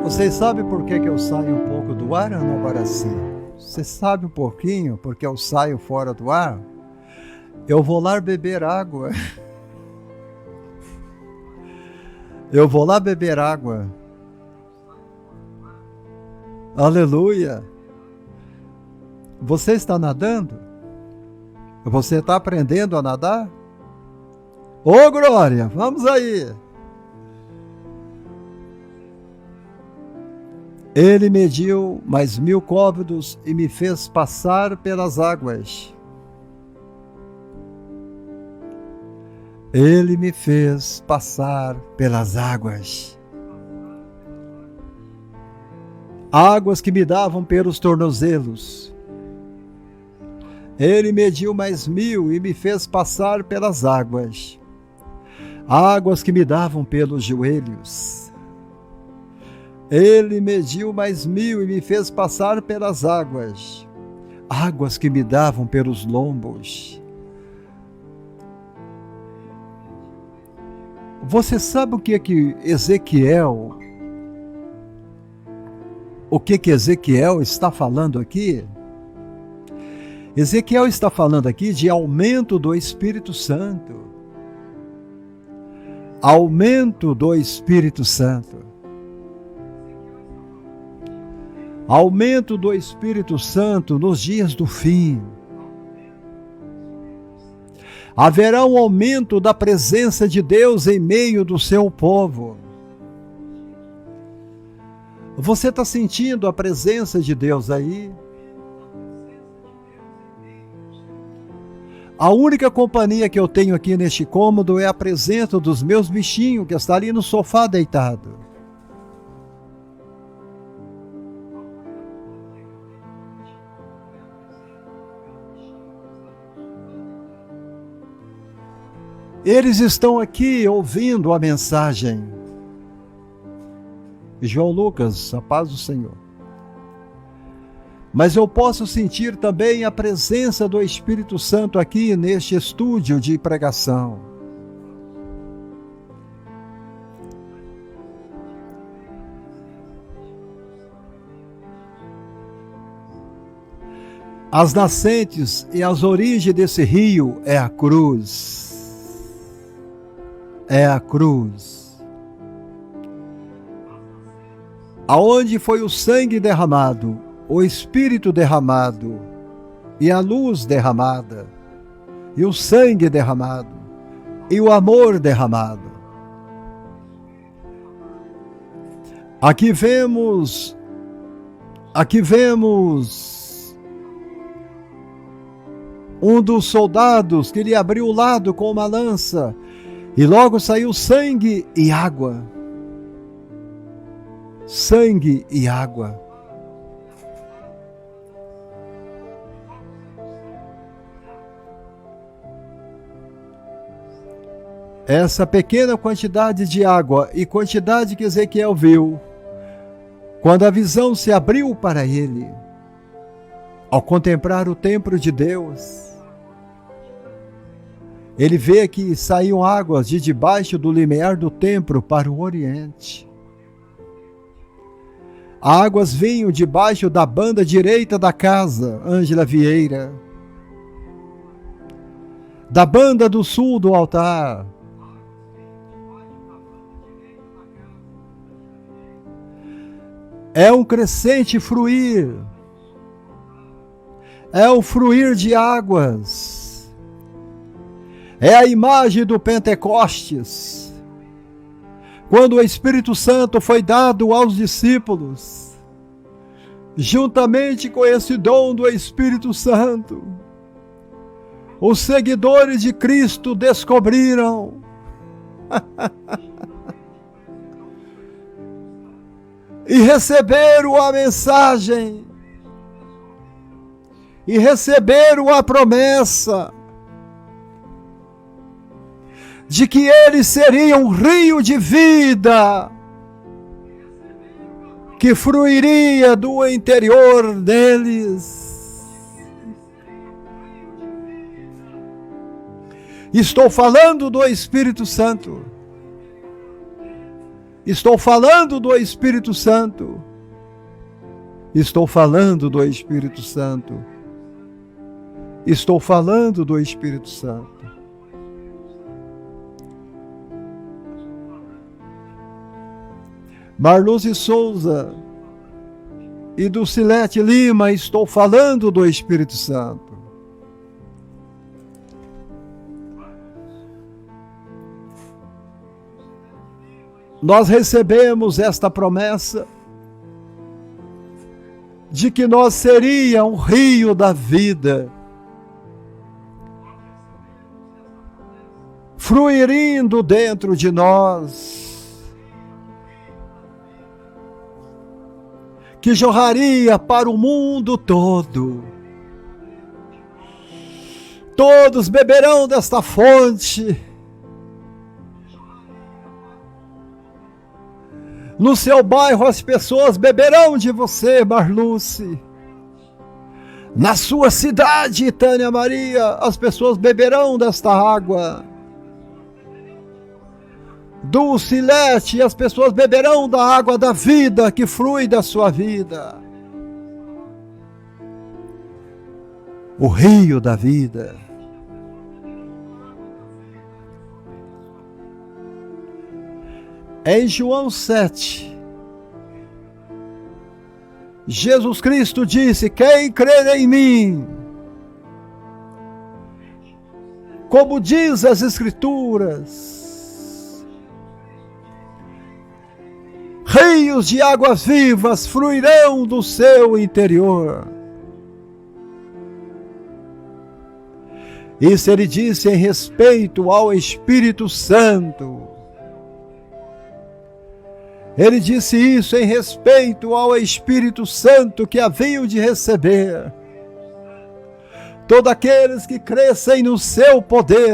Vocês sabem por que eu saio um pouco do ar, Ana Guaraci? Você sabe um pouquinho porque eu saio fora do ar? Eu vou lá beber água. Eu vou lá beber água. Aleluia. Você está nadando? Você está aprendendo a nadar? Ô, Glória, vamos aí. Ele mediu mais 1000 côvados e me fez passar pelas águas. Ele me fez passar pelas águas. Águas que me davam pelos tornozelos. Ele mediu mais 1000 e me fez passar pelas águas. Águas que me davam pelos joelhos. Ele mediu mais 1000 e me fez passar pelas águas. Águas que me davam pelos lombos. Você sabe o que Ezequiel está falando aqui? Ezequiel está falando aqui de aumento do Espírito Santo. Aumento do Espírito Santo. Aumento do Espírito Santo nos dias do fim. Haverá um aumento da presença de Deus em meio do seu povo. Você está sentindo a presença de Deus aí? A única companhia que eu tenho aqui neste cômodo é a presença dos meus bichinhos que está ali no sofá deitado. Eles estão aqui ouvindo a mensagem. João Lucas, a paz do Senhor. Mas eu posso sentir também a presença do Espírito Santo aqui neste estúdio de pregação. As nascentes e as origens desse rio é a cruz. É a cruz. Aonde foi o sangue derramado, o Espírito derramado, e a luz derramada, e o sangue derramado. e o amor derramado. Aqui vemos um dos soldados que lhe abriu o lado com uma lança, e logo saiu sangue e água. Sangue e água. Essa pequena quantidade de água e quantidade que Ezequiel viu, quando a visão se abriu para ele, ao contemplar o templo de Deus, ele vê que saíam águas de debaixo do limiar do templo para o oriente. Águas vinham debaixo da banda direita da casa, Ângela Vieira, da banda do sul do altar. É um crescente fruir, é o fruir de águas, é a imagem do Pentecostes, quando o Espírito Santo foi dado aos discípulos, juntamente com esse dom do Espírito Santo, os seguidores de Cristo descobriram e receberam a mensagem, e receberam a promessa de que eles seriam um rio de vida que fluiria do interior deles. Estou falando do Espírito Santo. Estou falando do Espírito Santo. Estou falando do Espírito Santo. Estou falando do Espírito Santo. Marluce Souza e Dulcilete Lima, estou falando do Espírito Santo. Nós recebemos esta promessa de que nós seríamos um rio da vida, fluindo dentro de nós, que jorraria para o mundo todo. Todos beberão desta fonte. No seu bairro as pessoas beberão de você, Marluce. Na sua cidade, Tânia Maria, as pessoas beberão desta água. Dulcilete, as pessoas beberão da água da vida que flui da sua vida. O rio da vida. Em João 7, Jesus Cristo disse: quem crer em mim, como diz as Escrituras, rios de águas vivas fluirão do seu interior. Isso ele disse em respeito ao Espírito Santo. Ele disse isso em respeito ao Espírito Santo que haviam de receber todos aqueles que crescem no seu poder.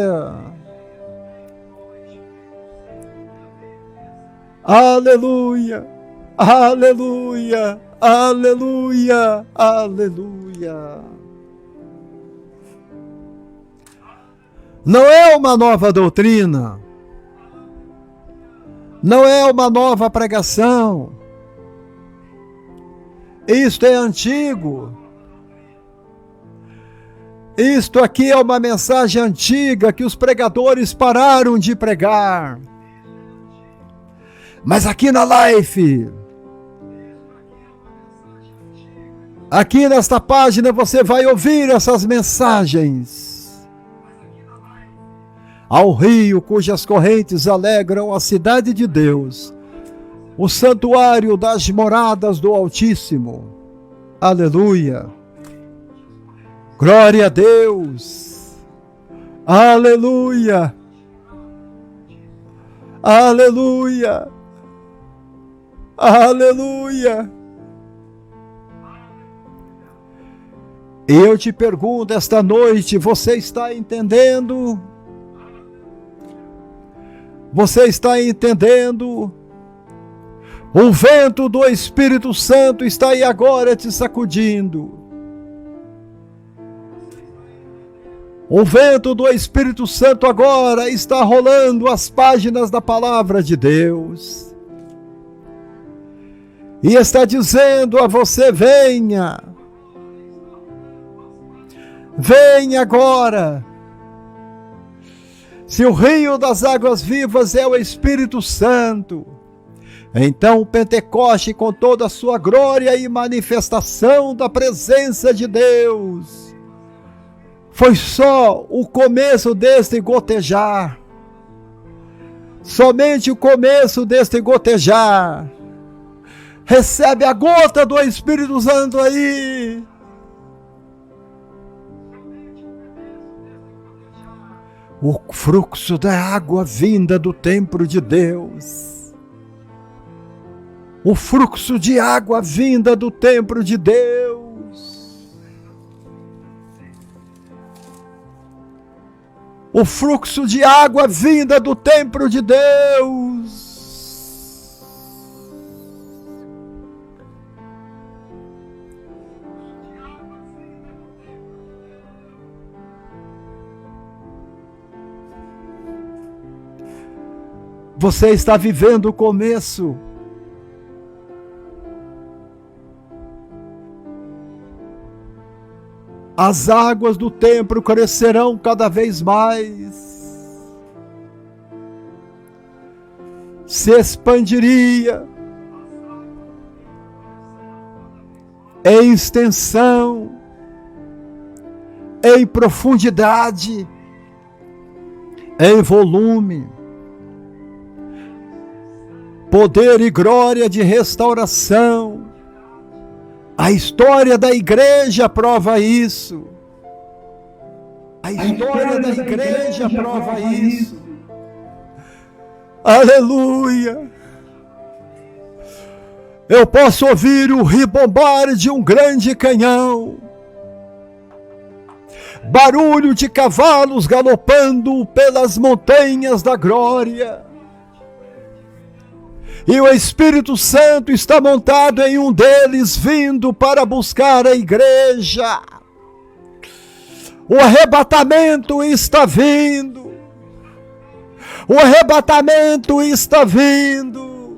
Aleluia, aleluia, aleluia, aleluia. Não é uma nova doutrina. Não é uma nova pregação. Isto é antigo. Isto aqui é uma mensagem antiga que os pregadores pararam de pregar. Mas aqui na Life, aqui nesta página você vai ouvir essas mensagens. ao rio cujas correntes alegram a cidade de Deus, o santuário das moradas do Altíssimo. Aleluia! Glória a Deus! Aleluia! Aleluia! Aleluia! E eu te pergunto esta noite, você está entendendo? Você está entendendo? O vento do Espírito Santo está aí agora te sacudindo. O vento do Espírito Santo agora está rolando as páginas da palavra de Deus. E está dizendo a você: venha. Venha agora. Se o rio das águas vivas é o Espírito Santo, então o Pentecoste, com toda a sua glória e manifestação da presença de Deus, foi só o começo deste gotejar. Somente o começo deste gotejar. Recebe a gota do Espírito Santo aí. O fluxo da água vinda do templo de Deus. O fluxo de água vinda do templo de Deus. O fluxo de água vinda do templo de Deus. Você está vivendo o começo. As águas do templo crescerão cada vez mais. Se expandiria em extensão, em profundidade, em volume. Poder e glória de restauração. A história da igreja prova isso. A história da igreja prova isso. Aleluia! Eu posso ouvir o ribombar de um grande canhão. Barulho de cavalos galopando pelas montanhas da glória. E o Espírito Santo está montado em um deles, vindo para buscar a igreja. O arrebatamento está vindo. O arrebatamento está vindo.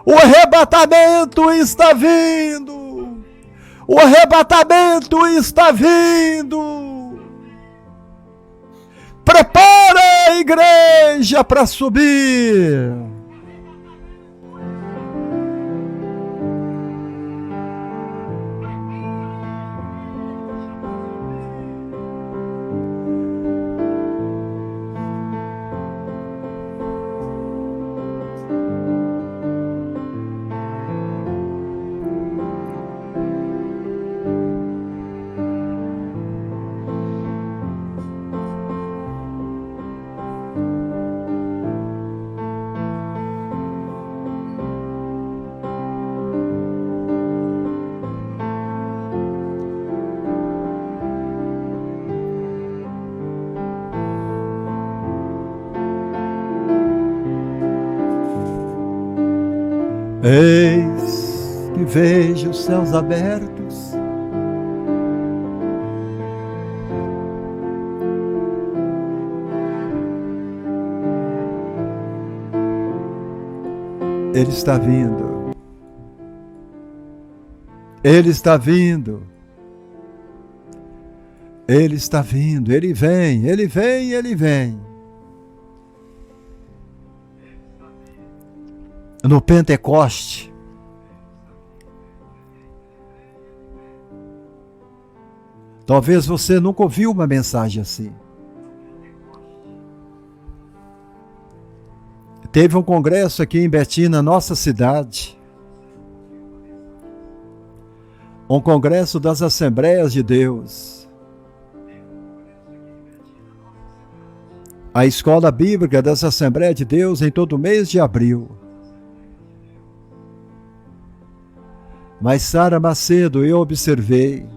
O arrebatamento está vindo. O arrebatamento está vindo. Prepara a igreja para subir. Eis que vejo os céus abertos, Ele está vindo. Ele está vindo. Ele está vindo. Ele vem, Ele vem, Ele vem. No Pentecoste, talvez você nunca ouviu uma mensagem assim. Teve um congresso aqui em Betim, na nossa cidade. Um congresso das Assembleias de Deus. A Escola Bíblica das Assembleias de Deus em todo o mês de abril. Mas Sara Macedo, eu observei.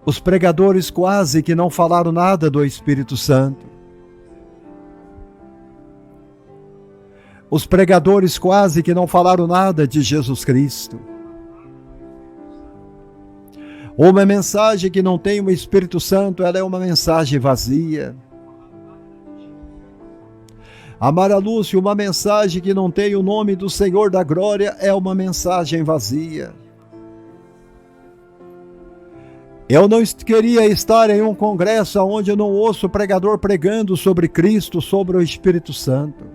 Os pregadores quase que não falaram nada do Espírito Santo. Os pregadores quase que não falaram nada de Jesus Cristo. Uma mensagem que não tem o Espírito Santo, ela é uma mensagem vazia. Amara Lúcia, uma mensagem que não tem o nome do Senhor da Glória, é uma mensagem vazia. Eu não queria estar em um congresso onde eu não ouço o pregador pregando sobre Cristo, sobre o Espírito Santo.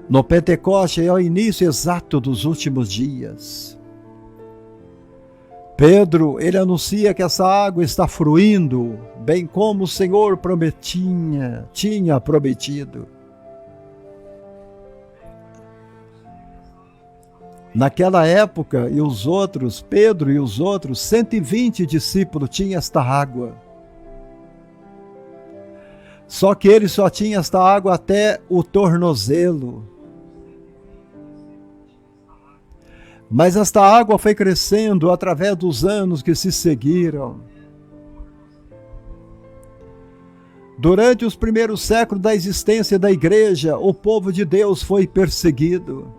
No Pentecoste é o início exato dos últimos dias. Pedro, ele anuncia que essa água está fluindo, bem como o Senhor tinha prometido. Naquela época, Pedro e os outros, 120 discípulos tinham esta água. Só que ele só tinha esta água até o tornozelo. Mas esta água foi crescendo através dos anos que se seguiram. Durante os primeiros séculos da existência da igreja, o povo de Deus foi perseguido.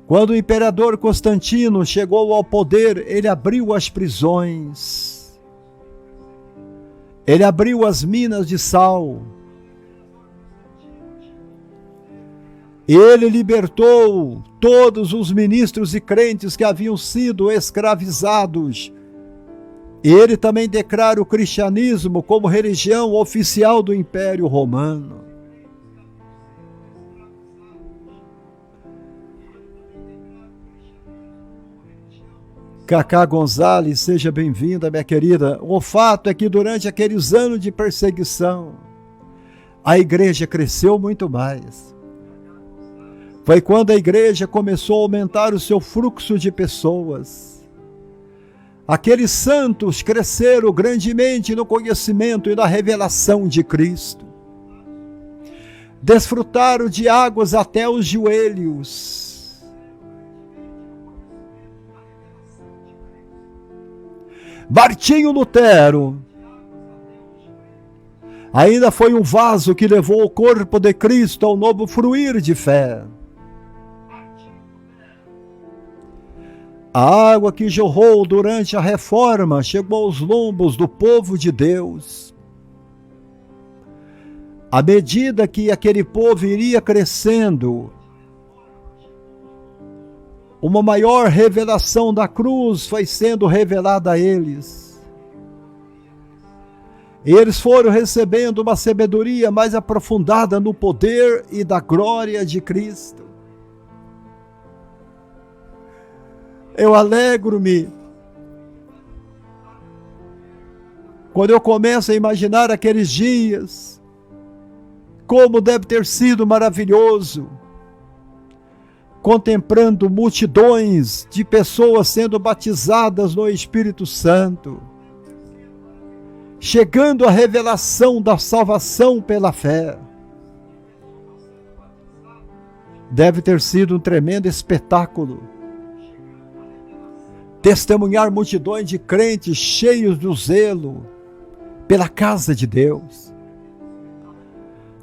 Quando o imperador Constantino chegou ao poder, ele abriu as prisões. Ele abriu as minas de sal. Ele libertou todos os ministros e crentes que haviam sido escravizados. Ele também declara o cristianismo como religião oficial do Império Romano. Cacá Gonzalez, seja bem-vinda, minha querida. O fato é que durante aqueles anos de perseguição, a igreja cresceu muito mais. Foi quando a igreja começou a aumentar o seu fluxo de pessoas. Aqueles santos cresceram grandemente no conhecimento e na revelação de Cristo. Desfrutaram de águas até os joelhos. Martinho Lutero ainda foi um vaso que levou o corpo de Cristo ao novo fluir de fé. A água que jorrou durante a reforma chegou aos lombos do povo de Deus. À medida que aquele povo iria crescendo, uma maior revelação da cruz foi sendo revelada a eles. Eles foram recebendo uma sabedoria mais aprofundada no poder e da glória de Cristo. Eu alegro-me quando eu começo a imaginar aqueles dias, como deve ter sido maravilhoso, contemplando multidões de pessoas sendo batizadas no Espírito Santo, chegando à revelação da salvação pela fé. Deve ter sido um tremendo espetáculo. Testemunhar multidões de crentes cheios do zelo pela casa de Deus,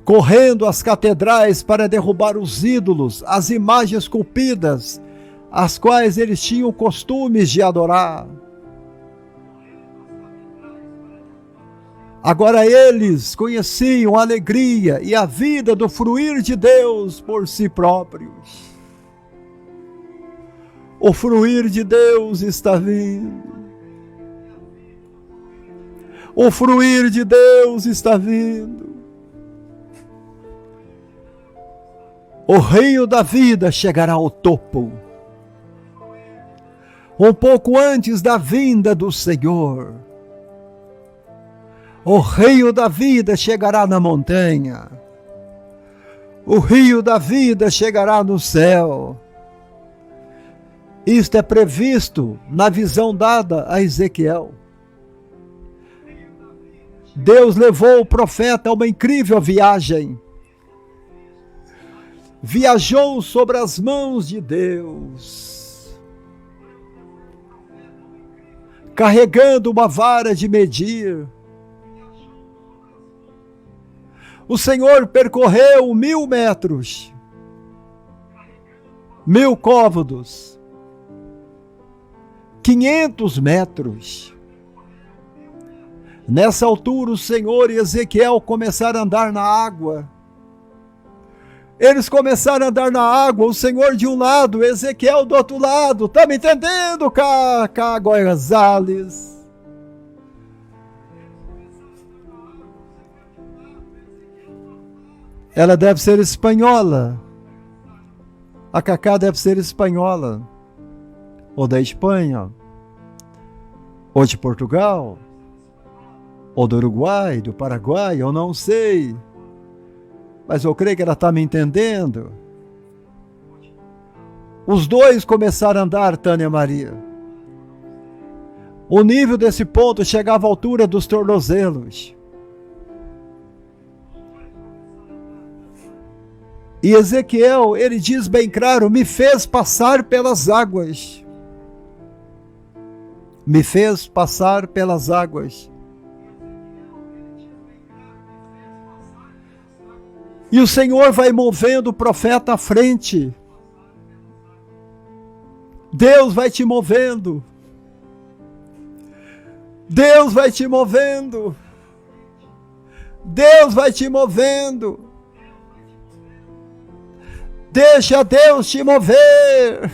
correndo às catedrais para derrubar os ídolos, as imagens esculpidas, as quais eles tinham costumes de adorar. Agora eles conheciam a alegria e a vida do fluir de Deus por si próprios. O fluir de Deus está vindo. O fluir de Deus está vindo. O rio da vida chegará ao topo, um pouco antes da vinda do Senhor. O rio da vida chegará na montanha. O rio da vida chegará no céu. Isto é previsto na visão dada a Ezequiel. Deus levou o profeta a uma incrível viagem. Viajou sobre as mãos de Deus, carregando uma vara de medir. O Senhor percorreu 1000 metros, 1000 côvados, 500 metros. Nessa altura, o Senhor e Ezequiel começaram a andar na água. Eles começaram a andar na água, o Senhor de um lado, Ezequiel do outro lado. Está me entendendo, Gonzales? Ela deve ser espanhola. A Cacá deve ser espanhola. Ou da Espanha. Ou de Portugal. Ou do Uruguai, do Paraguai, eu não sei. Mas eu creio que ela está me entendendo. Os dois começaram a andar, Tânia Maria. O nível desse ponto chegava à altura dos tornozelos. E Ezequiel, ele diz bem claro, me fez passar pelas águas. Me fez passar pelas águas. E o Senhor vai movendo o profeta à frente. Deus vai te movendo. Deus vai te movendo. Deus vai te movendo. Deixa Deus te mover.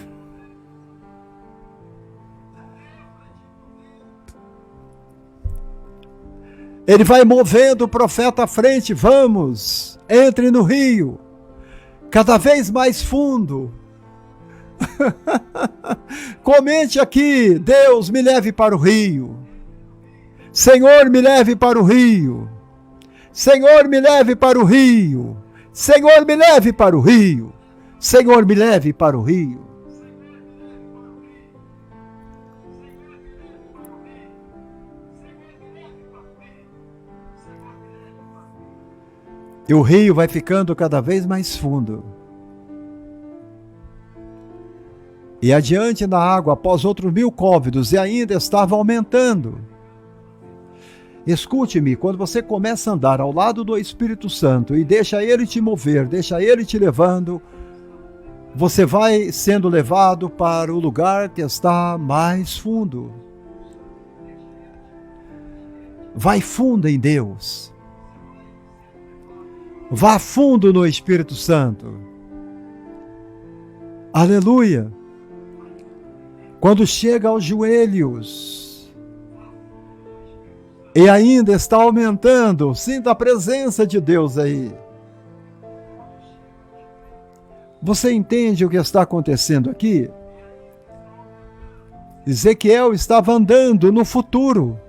Ele vai movendo o profeta à frente. Vamos, entre no rio, cada vez mais fundo. Comente aqui, Deus, me leve para o rio. Senhor, me leve para o rio. Senhor, me leve para o rio. Senhor, me leve para o rio. Senhor, me leve para o rio. E o rio vai ficando cada vez mais fundo. E adiante na água, após outros 1000 côvados, e ainda estava aumentando. Escute-me, quando você começa a andar ao lado do Espírito Santo e deixa ele te mover, deixa ele te levando, você vai sendo levado para o lugar que está mais fundo. Vai fundo em Deus. Vá fundo no Espírito Santo. Aleluia. Quando chega aos joelhos e ainda está aumentando, sinta a presença de Deus aí. Você entende o que está acontecendo aqui? Ezequiel estava andando no futuro.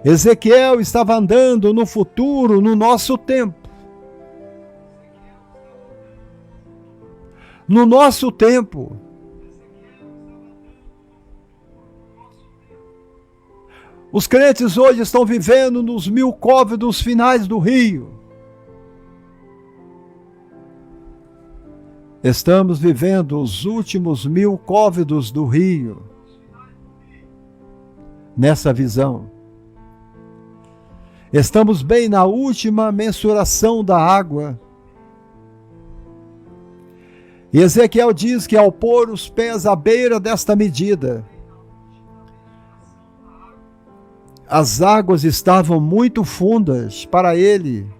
Ezequiel estava andando no futuro, no nosso tempo. No nosso tempo. Os crentes hoje estão vivendo nos 1000 côvados finais do rio. Estamos vivendo os últimos 1000 côvados do rio. Nessa visão. Estamos bem na última mensuração da água. E Ezequiel diz que ao pôr os pés à beira desta medida, as águas estavam muito fundas para ele.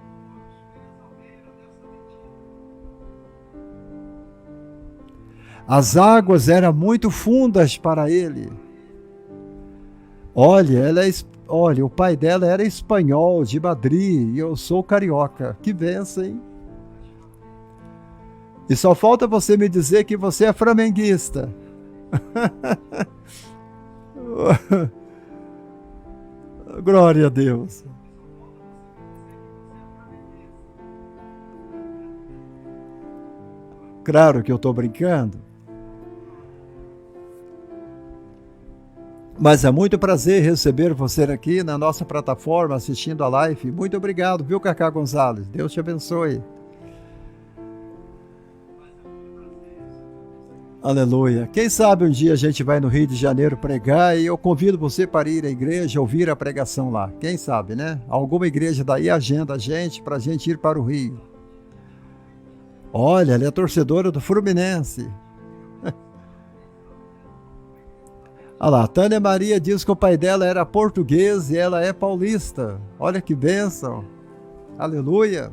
As águas eram muito fundas para ele. Olha, o pai dela era espanhol, de Madrid, e eu sou carioca. Que bênção, hein? E só falta você me dizer que você é flamenguista. Glória a Deus. Claro que eu estou brincando. Mas é muito prazer receber você aqui na nossa plataforma, assistindo a live. Muito obrigado, viu, Cacá Gonzalez? Deus te abençoe. Aleluia. Quem sabe um dia a gente vai no Rio de Janeiro pregar e eu convido você para ir à igreja, ouvir a pregação lá. Quem sabe, né? Alguma igreja daí agenda a gente para a gente ir para o Rio. Olha, ela é torcedora do Fluminense. Olha lá, Tânia Maria diz que o pai dela era português e ela é paulista. Olha que bênção. Aleluia.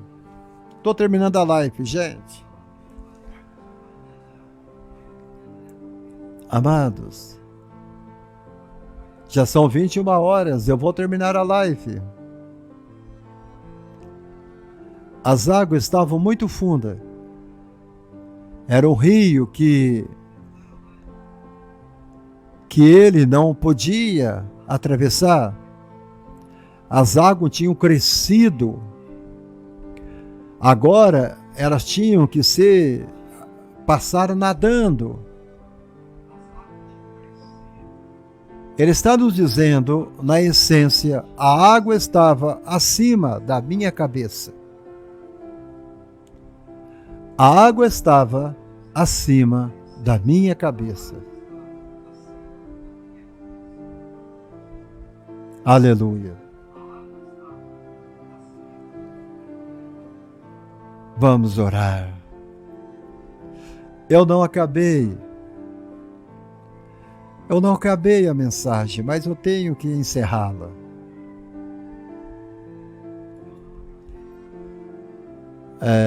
Estou terminando a live, gente. Amados, já são 21 horas, eu vou terminar a live. As águas estavam muito fundas. Era um rio que ele não podia atravessar. As águas tinham crescido. Agora elas tinham que passar nadando. Ele está nos dizendo, na essência, a água estava acima da minha cabeça. A água estava acima da minha cabeça. Aleluia. Vamos orar. Eu não acabei a mensagem, mas eu tenho que encerrá-la.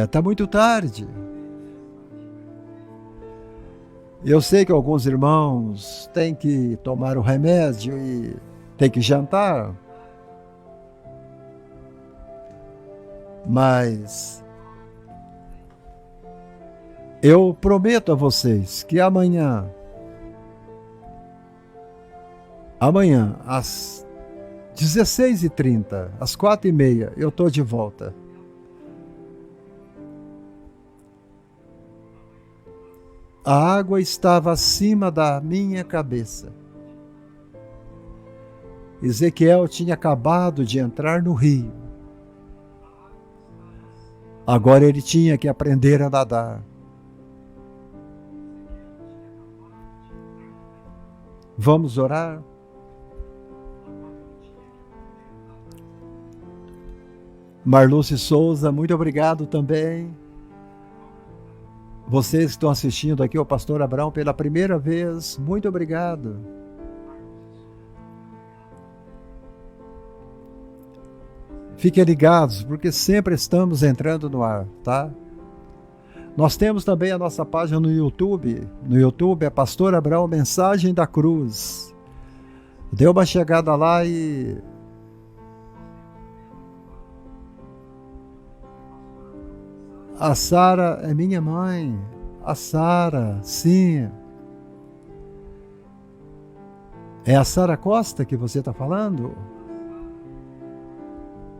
Tá muito tarde. Eu sei que alguns irmãos têm que tomar o remédio e têm que jantar. Mas eu prometo a vocês que amanhã, às 16h30, às 4h30, eu estou de volta. A água estava acima da minha cabeça. Ezequiel tinha acabado de entrar no rio. Agora ele tinha que aprender a nadar. Vamos orar? Marluce Souza, muito obrigado também. Vocês que estão assistindo aqui ao Pastor Abraão pela primeira vez, muito obrigado. Fiquem ligados, porque sempre estamos entrando no ar, tá? Nós temos também a nossa página no YouTube. No YouTube é Pastor Abraão Mensagem da Cruz. Dê uma chegada lá e... A Sara é minha mãe. A Sara, sim. É a Sara Costa que você está falando?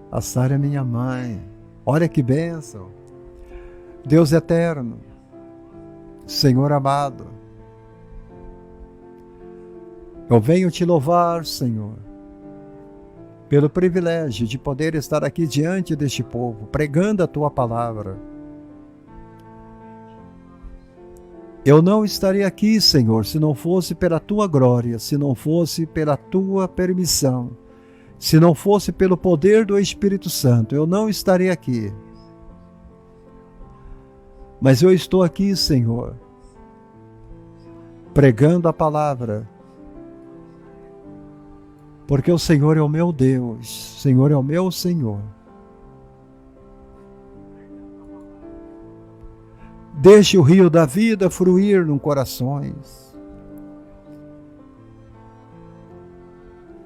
A Sara é minha mãe. Olha que bênção. Deus eterno, Senhor amado, eu venho te louvar, Senhor, pelo privilégio de poder estar aqui diante deste povo, pregando a tua palavra. Eu não estaria aqui, Senhor, se não fosse pela tua glória, se não fosse pela tua permissão, se não fosse pelo poder do Espírito Santo, eu não estaria aqui. Mas eu estou aqui, Senhor, pregando a palavra, porque o Senhor é o meu Deus, o Senhor é o meu Senhor. Deixe o rio da vida fluir nos corações.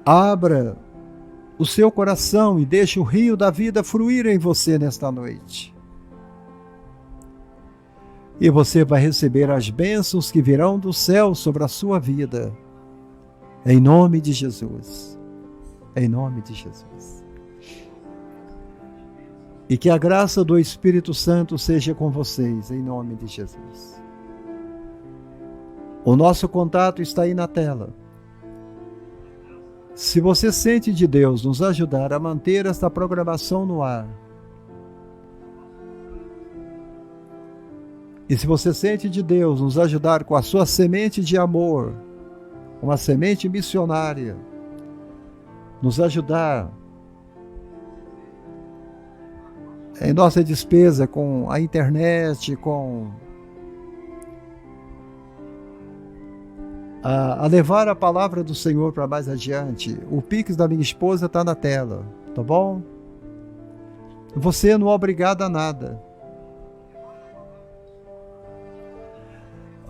Abra o seu coração e deixe o rio da vida fluir em você nesta noite. E você vai receber as bênçãos que virão do céu sobre a sua vida. Em nome de Jesus. Em nome de Jesus. E que a graça do Espírito Santo seja com vocês, em nome de Jesus. O nosso contato está aí na tela. Se você sente de Deus nos ajudar a manter esta programação no ar, e se você sente de Deus nos ajudar com a sua semente de amor, uma semente missionária, nos ajudar em nossa despesa com a internet, com a levar a palavra do Senhor para mais adiante, o Pix da minha esposa está na tela, tá bom? Você não é obrigado a nada.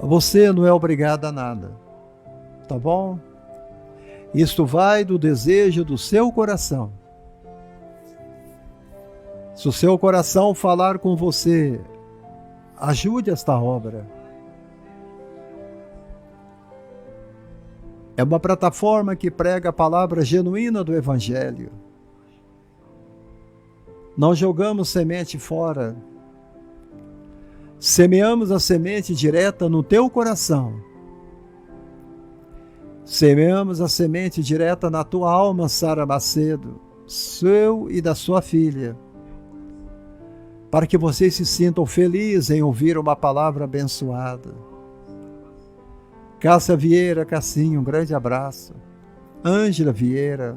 Você não é obrigado a nada, tá bom? Isto vai do desejo do seu coração. Se o seu coração falar com você, ajude esta obra. É uma plataforma que prega a palavra genuína do Evangelho. Não jogamos semente fora. Semeamos a semente direta no teu coração. Semeamos a semente direta na tua alma, Sara Macedo, seu e da sua filha, para que vocês se sintam felizes em ouvir uma palavra abençoada. Cássia Vieira, Cassinho, um grande abraço. Ângela Vieira.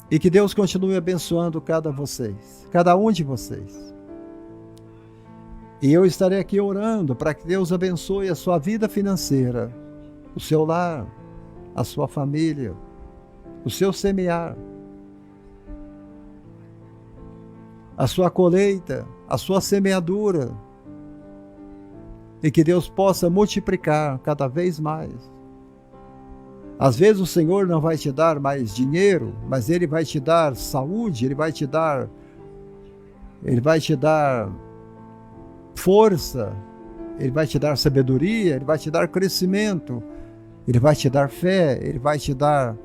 E que Deus continue abençoando cada um de vocês. E eu estarei aqui orando para que Deus abençoe a sua vida financeira, o seu lar, a sua família, o seu semear, a sua colheita, a sua semeadura, e que Deus possa multiplicar cada vez mais. Às vezes o Senhor não vai te dar mais dinheiro, mas Ele vai te dar saúde, Ele vai te dar força, Ele vai te dar sabedoria, Ele vai te dar crescimento, Ele vai te dar fé, Ele vai te dar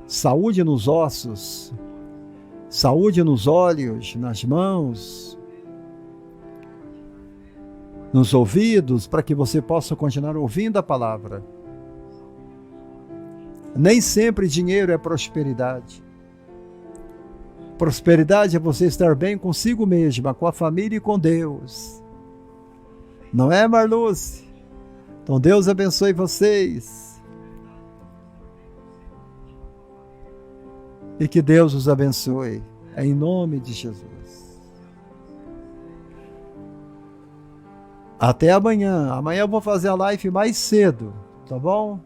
saúde nos ossos, saúde nos olhos, nas mãos, nos ouvidos, para que você possa continuar ouvindo a palavra. Nem sempre dinheiro é prosperidade. Prosperidade é você estar bem consigo mesma, com a família e com Deus. Não é, Marluce? Então Deus abençoe vocês. E que Deus os abençoe, em nome de Jesus. Até amanhã. Amanhã eu vou fazer a live mais cedo, tá bom?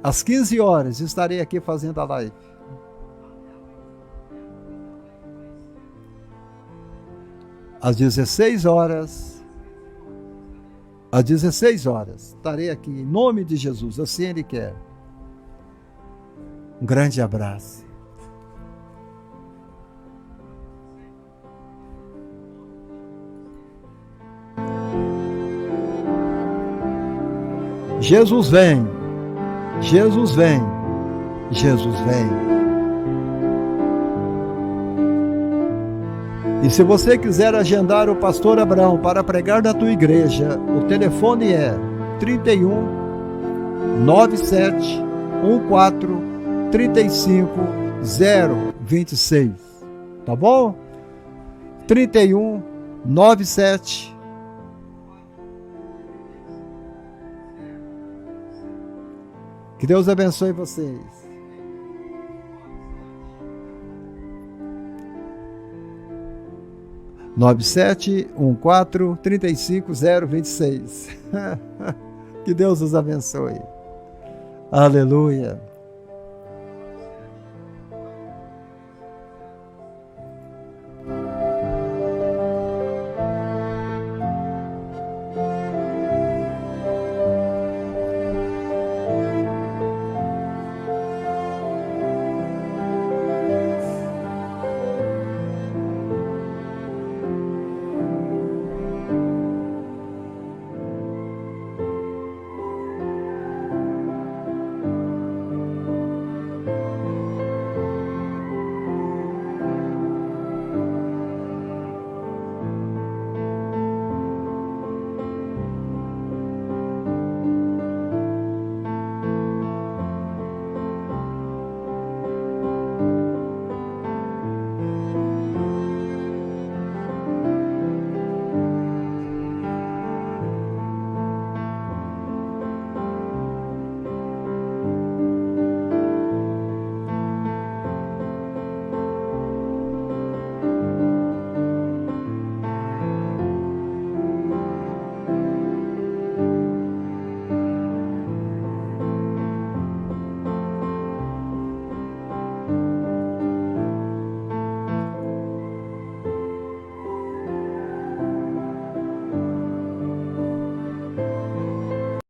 Às 15 horas estarei aqui fazendo a live. Às 16 horas estarei aqui em nome de Jesus, assim Ele quer. Um grande abraço. Jesus vem, Jesus vem, Jesus vem. E se você quiser agendar o pastor Abraão para pregar na tua igreja, o telefone é 31 97 14 35 026, tá bom? 31 97. Que Deus abençoe vocês. nove sete 14 35 026. Que Deus os abençoe. Aleluia.